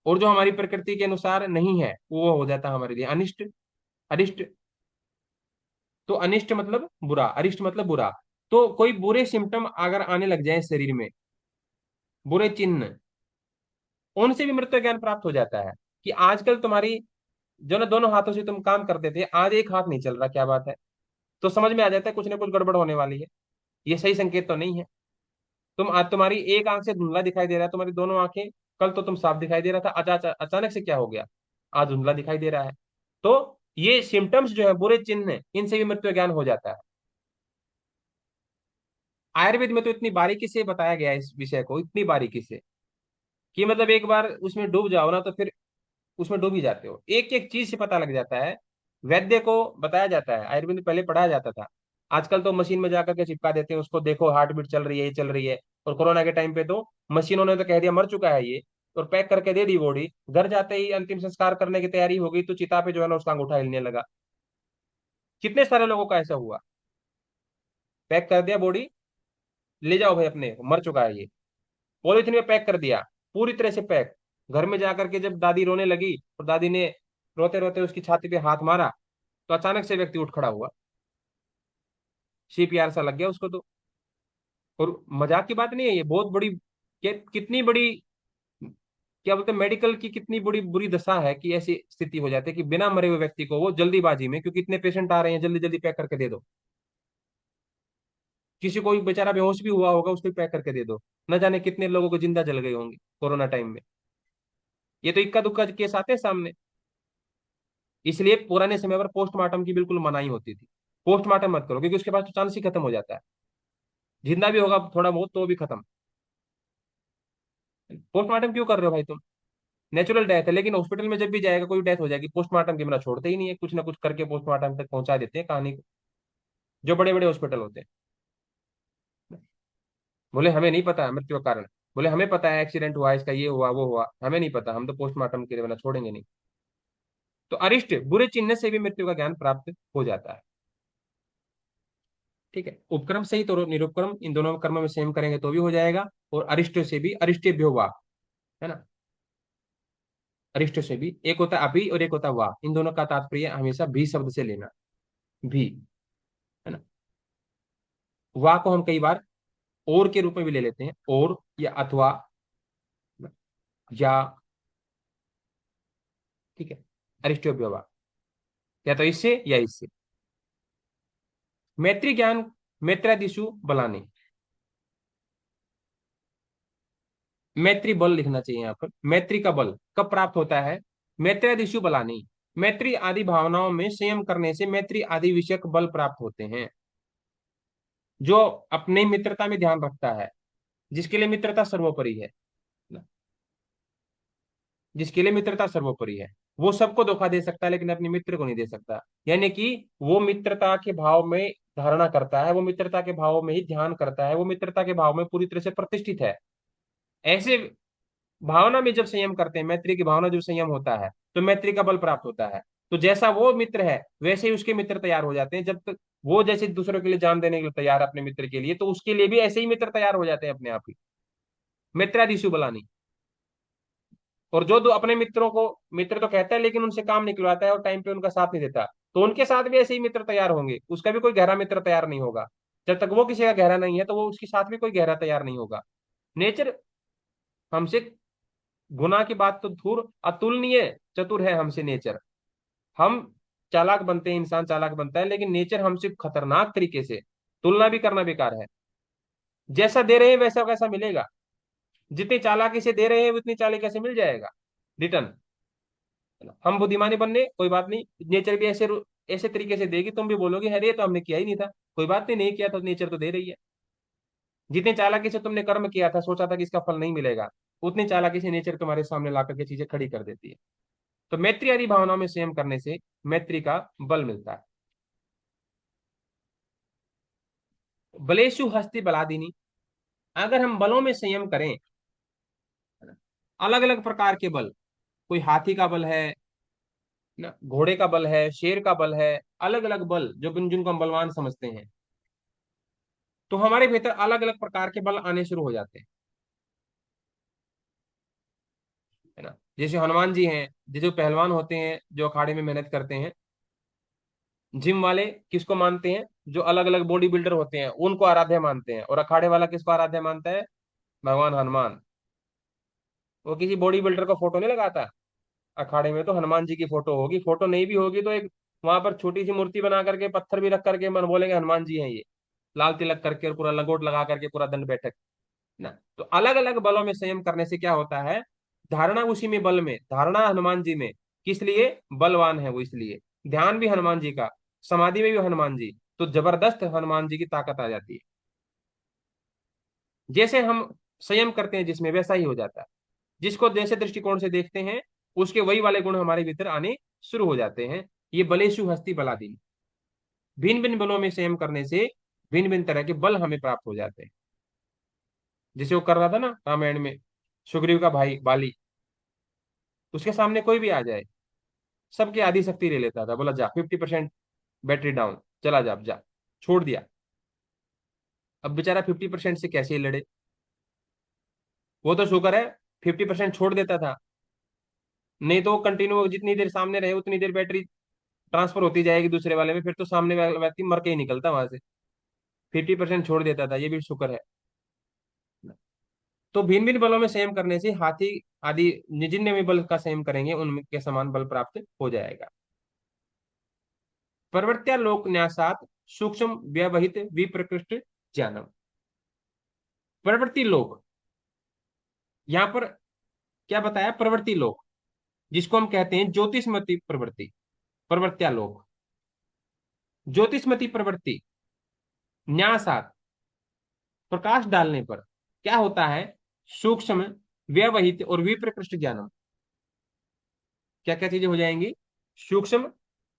और जो हमारी प्रकृति के अनुसार नहीं है, वो हो जाता है हमारे लिए अनिष्ट, अरिष्ट। तो अनिष्ट मतलब बुरा, अरिष्ट मतलब बुरा। तो कोई बुरे सिम्टम अगर आने लग जाए शरीर में, बुरे चिन्ह, उनसे भी मृत्यु ज्ञान प्राप्त हो जाता है। कि आजकल तुम्हारी, जो ना दोनों हाथों से तुम काम करते थे, आज एक हाथ नहीं चल रहा, क्या बात है? तो समझ में आ जाता है कुछ ना कुछ गड़बड़ होने वाली है। ये सही संकेत तो नहीं है। तुम आज, तुम्हारी एक आंख से धुंधला दिखाई दे रहा है, तुम्हारी दोनों आंखें, कल तो तुम साफ दिखाई दे रहा था, अचानक से क्या हो गया? आज धुंधला दिखाई दे रहा है। तो ये सिम्टम्स जो है, बुरे चिन्ह, इनसे भी मृत्यु ज्ञान हो जाता है। आयुर्वेद में तो इतनी बारीकी से बताया गया है इस विषय को, इतनी बारीकी से, कि मतलब एक बार उसमें डूब जाओ ना तो फिर उसमें डूब ही जाते हो, एक एक चीज से पता लग जाता है। वैद्य को बताया जाता है, आयुर्वेद में पहले पढ़ाया जाता था। आजकल तो मशीन में जाकर के चिपका देते हैं उसको, देखो हार्ट बीट चल रही है, ये चल रही है। और कोरोना के टाइम पे तो मशीनों ने तो कह दिया मर चुका है ये, और पैक करके दे दी बॉडी। घर जाते ही अंतिम संस्कार करने की तैयारी हो गई तो चिता पे जो है ना उसका अंगूठा हिलने लगा। कितने सारे लोगों का ऐसा हुआ। पैक कर दिया बॉडी, ले जाओ भाई अपने, मर चुका है ये, पॉलिथीन में पैक कर दिया, पूरी तरह से पैक। घर में जाकर के जब दादी रोने लगी और दादी ने रोते रोते उसकी छाती पे हाथ मारा, तो अचानक से व्यक्ति उठ खड़ा हुआ। सीपीआर सा लग गया उसको तो। और मजाक की बात नहीं है, ये बहुत बड़ी, कितनी बड़ी, क्या बोलते हैं, मेडिकल की कितनी बड़ी बुरी दशा है कि ऐसी स्थिति हो जाती है कि बिना मरे हुए व्यक्ति को वो जल्दीबाजी में, क्योंकि इतने पेशेंट आ रहे हैं, जल्दी जल्दी पैक करके दे दो। किसी को भी बेचारा बेहोश भी हुआ होगा, उसको भी पैक करके दे दो। न जाने कितने लोगों को जिंदा जल गए होंगे कोरोना टाइम में। ये तो इक्का दुक्का केस आते हैं सामने। इसलिए पुराने समय पर पोस्टमार्टम की बिल्कुल मनाही होती थी। पोस्टमार्टम मत करो, क्योंकि उसके बाद तो चांस ही खत्म हो जाता है। जिंदा भी होगा थोड़ा बहुत तो भी खत्म। पोस्टमार्टम क्यों कर रहे हो भाई तुम? नेचुरल डेथ है, लेकिन हॉस्पिटल में जब भी जाएगा कोई डेथ हो जाएगी, पोस्टमार्टम के बिना छोड़ते ही नहीं है, कुछ ना कुछ करके पोस्टमार्टम तक पहुंचा देते हैं कहानी को, जो बड़े बड़े हॉस्पिटल होते हैं। बोले हमें नहीं पता मृत्यु का कारण, बोले हमें पता है एक्सीडेंट हुआ, इसका ये हुआ वो हुआ, हमें नहीं पता, हम तो पोस्टमार्टम के बिना छोड़ेंगे नहीं। तो अरिष्ट बुरे चिन्ह से भी मृत्यु का ज्ञान प्राप्त हो जाता है। ठीक है, उपक्रम से ही तो निरुपक्रम, इन दोनों कर्म में सेम करेंगे तो भी हो जाएगा। और अरिष्ट से भी, अरिष्टेभ्यो वा, है ना, अरिष्ट से भी एक होता है अभि और एक होता है वा, इन दोनों का तात्पर्य हमेशा भी शब्द से लेना। भी, है ना। वा को हम कई बार और के रूप में भी ले लेते हैं, और या अथवा, या, ठीक है, अरिष्टोभ्यो वा, या तो इससे या इससे। मैत्री ज्ञान, मैत्रादिशु बलानी, मैत्री बल लिखना चाहिए यहाँ पर। मैत्री का बल कब प्राप्त होता है? मैत्रादिशु बलानी, मैत्री आदि भावनाओं में संयम करने से मैत्री आदि विषयक बल प्राप्त होते हैं। जो अपनी मित्रता में ध्यान रखता है, जिसके लिए मित्रता सर्वोपरि है, जिसके लिए मित्रता सर्वोपरि है, वो सबको धोखा दे सकता है लेकिन अपने मित्र को नहीं दे सकता। यानी कि वो मित्रता के भाव में धारणा करता है, वो मित्रता के भाव में ही ध्यान करता है, वो मित्रता के भाव में पूरी तरह से प्रतिष्ठित है। ऐसे भावना में जब संयम करते हैं, मैत्री की भावना जब संयम होता है, तो मैत्री का बल प्राप्त होता है। तो जैसा वो मित्र है वैसे ही उसके मित्र तैयार हो जाते हैं। जब तक वो जैसे दूसरों के लिए जान देने के लिए तैयार है अपने मित्र के लिए, तो उसके लिए भी ऐसे ही मित्र तैयार हो जाते हैं अपने आप ही। मित्रादिशु बलानी। और जो दो अपने मित्रों को मित्र तो कहता है लेकिन उनसे काम निकलवाता है और टाइम पे उनका साथ नहीं देता, तो उनके साथ भी ऐसे ही मित्र तैयार होंगे। उसका भी कोई गहरा मित्र तैयार नहीं होगा। जब तक वो किसी का गहरा नहीं है तो वो उसके साथ भी कोई गहरा तैयार नहीं होगा। नेचर हमसे, गुना की बात तो दूर, अतुलनीय चतुर है हमसे नेचर। हम चालाक बनते हैं, इंसान चालाक बनता है, लेकिन नेचर हमसे खतरनाक तरीके से, तुलना भी करना बेकार है। जैसा दे रहे हैं वैसा वैसा मिलेगा। जितनी चालाकी से दे रहे हैं उतनी चालाकी से मिल जाएगा रिटर्न। हम बुद्धिमानी बनने कोई बात नहीं, नेचर भी ऐसे ऐसे तरीके से देगी, तुम भी बोलोगे अरे ये तो हमने किया ही नहीं था। कोई बात नहीं, नहीं किया तो नेचर तो दे रही है। जितनी चालाकी से तुमने कर्म किया था, सोचा था कि इसका फल नहीं मिलेगा, उतनी चालाकी से नेचर तुम्हारे सामने ला करके चीजें खड़ी कर देती है। तो मैत्री आदि भावनाओं में संयम करने से मैत्री का बल मिलता है। बलेशु हस्ति बलादिनी। अगर हम बलों में संयम करें, अलग अलग प्रकार के बल, कोई हाथी का बल है ना, घोड़े का बल है, शेर का बल है, अलग अलग बल जो जिनको हम बलवान समझते हैं, तो हमारे भीतर अलग अलग प्रकार के बल आने शुरू हो जाते हैं, है ना। जैसे हनुमान जी हैं, जो पहलवान होते हैं जो अखाड़े में मेहनत करते हैं। जिम वाले किसको मानते हैं? जो अलग अलग बॉडी बिल्डर होते हैं उनको आराध्य मानते हैं। और अखाड़े वाला किसको आराध्य मानता है? भगवान हनुमान। वो किसी बॉडी बिल्डर को फोटो नहीं लगाता अखाड़े में, तो हनुमान जी की फोटो होगी। फोटो नहीं भी होगी तो एक वहां पर छोटी सी मूर्ति बना करके, पत्थर भी रख करके मन बोलेंगे हनुमान जी हैं ये, लाल तिलक करके और पूरा लंगोट लगा करके पूरा दंड बैठक ना। तो अलग अलग बलों में संयम करने से क्या होता है? धारणा उसी में, बल में धारणा हनुमान जी में। किस लिए बलवान है वो? इसलिए ध्यान भी हनुमान जी का, समाधि में भी हनुमान जी, तो जबरदस्त हनुमान जी की ताकत आ जाती है। जैसे हम संयम करते हैं जिसमें, वैसा ही हो जाता है। जिसको जैसे दृष्टिकोण से देखते हैं उसके वही वाले गुण हमारे भीतर आने शुरू हो जाते हैं। ये बलेशु हस्ती बलादीन। भिन्न भिन्न बलों में संयम करने से भिन्न भिन्न तरह के बल हमें प्राप्त हो जाते हैं। जैसे वो कर रहा था ना रामायण में, सुग्रीव का भाई बाली, उसके सामने कोई भी आ जाए सबके आधी शक्ति ले लेता था। बोला जा 50% बैटरी डाउन, चला जा, अब जा, छोड़ दिया। अब बेचारा 50% से कैसे लड़े? वो तो शुक्र है 50% छोड़ देता था, नहीं तो कंटिन्यू जितनी देर सामने रहे उतनी देर बैटरी ट्रांसफर होती जाएगी दूसरे वाले में, फिर तो सामने वाला व्यक्ति मर के ही निकलता वहां से। 50% छोड़ देता था, ये भी शुक्र है। तो भिन्न भिन्न बलों में संयम करने से हाथी आदि जितने भी बल का संयम करेंगे उनके समान बल प्राप्त हो जाएगा। प्रवृत्तिया लोक न्यासात सूक्ष्म व्यवहित विप्रकृष्ट ज्ञानम। प्रवृत्ति लोक, यहाँ पर क्या बताया? प्रवृत्ति लोक, जिसको हम कहते हैं ज्योतिषमती प्रवृत्ति, प्रवृत्तिया लोक, ज्योतिषमती प्रवृत्ति। न्यासात, प्रकाश डालने पर क्या होता है? सूक्ष्म व्यवहित और विप्रकृष्ट ज्ञानम। क्या क्या चीजें हो जाएंगी? सूक्ष्म,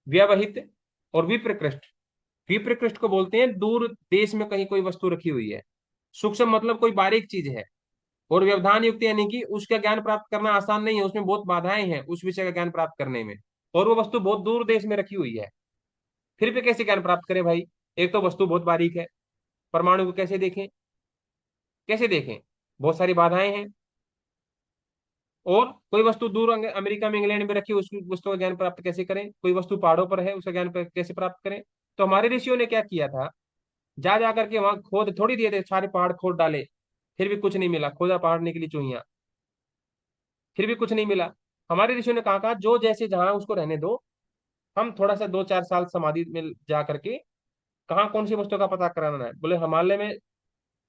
व्यवहित और विप्रकृष्ट। विप्रकृष्ट को बोलते हैं दूर देश में कहीं कोई वस्तु रखी हुई है। सूक्ष्म मतलब कोई बारीक चीज है। और व्यवधान युक्त यानी कि उसका ज्ञान प्राप्त करना आसान नहीं है, उसमें बहुत बाधाएं हैं उस विषय का ज्ञान प्राप्त करने में। और वो वस्तु बहुत दूर देश में रखी हुई है, फिर भी कैसे ज्ञान प्राप्त करें भाई? एक तो वस्तु बहुत बारीक है, परमाणु को कैसे देखें, कैसे देखें? बहुत सारी बाधाएं हैं। और कोई वस्तु दूर अमेरिका में, इंग्लैंड में रखी है, उस वस्तु का ज्ञान प्राप्त कैसे करें? कोई वस्तु पहाड़ों पर है, उसका ज्ञान कैसे प्राप्त करें? तो हमारे ऋषियों ने क्या किया था? जा जा करके वहां खोद थोड़ी दिए थे, सारे पहाड़ खोद डाले, फिर भी कुछ नहीं मिला। खोदा पहाड़ निकली चुहिया, फिर भी कुछ नहीं मिला। हमारे ऋषियों ने कहा जो जैसे जहां उसको रहने दो, हम थोड़ा सा 2-4 साल समाधि में जा करके कहाँ कौन सी वस्तु का पता कराना है। बोले हिमालय में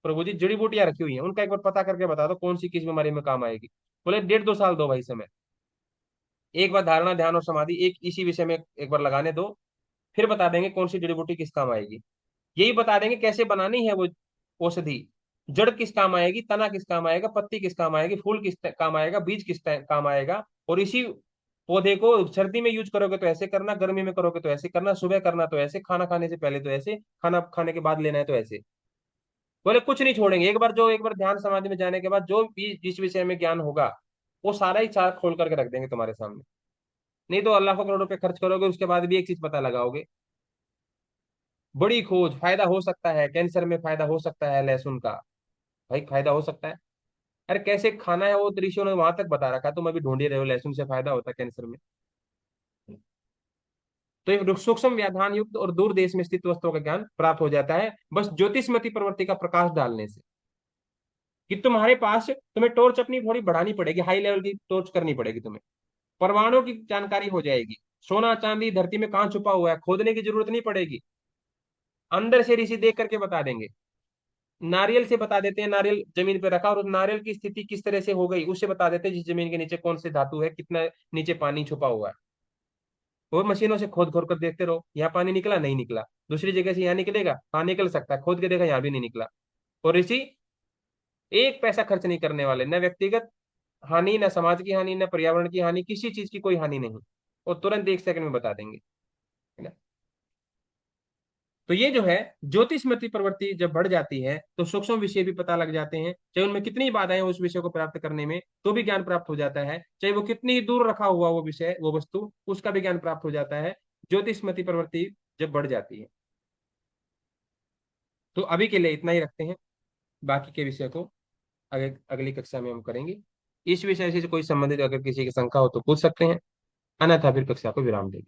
प्रभु जी जड़ी बूटियां रखी हुई हैं, उनका एक बार पता करके बता दो कौन सी किस बीमारी में काम आएगी। बोले 1.5-2 साल दो भाई समय, एक बार धारणा ध्यान और समाधि एक इसी विषय में एक बार लगाने दो, फिर बता देंगे कौन सी जड़ी बूटी किस काम आएगी। यही बता देंगे कैसे बनानी है वो औषधि। जड़ किस काम आएगी, तना किस काम आएगा, पत्ती किस काम आएगी, फूल किस काम आएगा, बीज किस काम आएगा। और इसी पौधे को सर्दी में यूज करोगे तो ऐसे करना, गर्मी में करोगे तो ऐसे करना, सुबह करना तो ऐसे, खाना खाने से पहले तो ऐसे, खाना खाने के बाद लेना है तो ऐसे। बोले कुछ नहीं छोड़ेंगे। एक बार ध्यान समाधि में जाने के बाद जो भी जिस विषय में ज्ञान होगा वो सारा ही चार खोल करके रख देंगे तुम्हारे सामने। नहीं तो लाखों करोड़ रुपए खर्च करोगे, उसके बाद भी एक चीज पता लगाओगे। बड़ी खोज, फायदा हो सकता है, कैंसर में फायदा हो सकता है लहसुन का। भाई फायदा हो सकता है। अरे कैसे खाना है वो तो ऋषियों ने वहां तक बता रखा, तुम अभी ढूंढ ही रहे हो लहसुन से फायदा होता है कैंसर में। तो एक सूक्ष्म व्याधान युक्त और दूर देश में स्थित वस्तुओं का ज्ञान प्राप्त हो जाता है बस ज्योतिषमती प्रवृत्ति का प्रकाश डालने से। कि तुम्हारे पास, तुम्हें टॉर्च अपनी थोड़ी बढ़ानी पड़ेगी, हाई लेवल की टॉर्च करनी पड़ेगी तुम्हें। परमाणु की जानकारी हो जाएगी। सोना चांदी धरती में कहाँ छुपा हुआ है खोदने की जरूरत नहीं पड़ेगी। अंदर से ऋषि देख करके बता देंगे। नारियल से बता देते हैं, नारियल जमीन पे रखा और उस नारियल की स्थिति किस तरह से हो गई उससे बता देते हैं, जिस जमीन के नीचे कौन से धातु है, कितना नीचे पानी छुपा हुआ है। और मशीनों से खोद खोद कर देखते रहो, यहाँ पानी निकला नहीं निकला, दूसरी जगह से यहाँ निकलेगा, हाँ निकल सकता है, खोद के देखा यहाँ भी नहीं निकला। और ऋषि एक पैसा खर्च नहीं करने वाले, न व्यक्तिगत हानि, न समाज की हानि, न पर्यावरण की हानि, किसी चीज की कोई हानि नहीं। और तुरंत एक सेकंड में बता देंगे, है ना। तो ये जो है ज्योतिषमती प्रवृत्ति जब बढ़ जाती है तो सूक्ष्म विषय भी पता लग जाते हैं, चाहे उनमें कितनी बाधाएं हो उस विषय को प्राप्त करने में, तो भी ज्ञान प्राप्त हो जाता है। चाहे वो कितनी ही दूर रखा हुआ वो विषय, वो वस्तु, उसका भी ज्ञान प्राप्त हो जाता है, ज्योतिषमती प्रवृत्ति जब बढ़ जाती है। तो अभी के लिए इतना ही रखते हैं, बाकी के विषय को अगली कक्षा में हम करेंगे। इस विषय से कोई संबंधित अगर किसी की शंका हो तो पूछ सकते हैं, अन्यथा फिर कक्षा को विराम देंगे।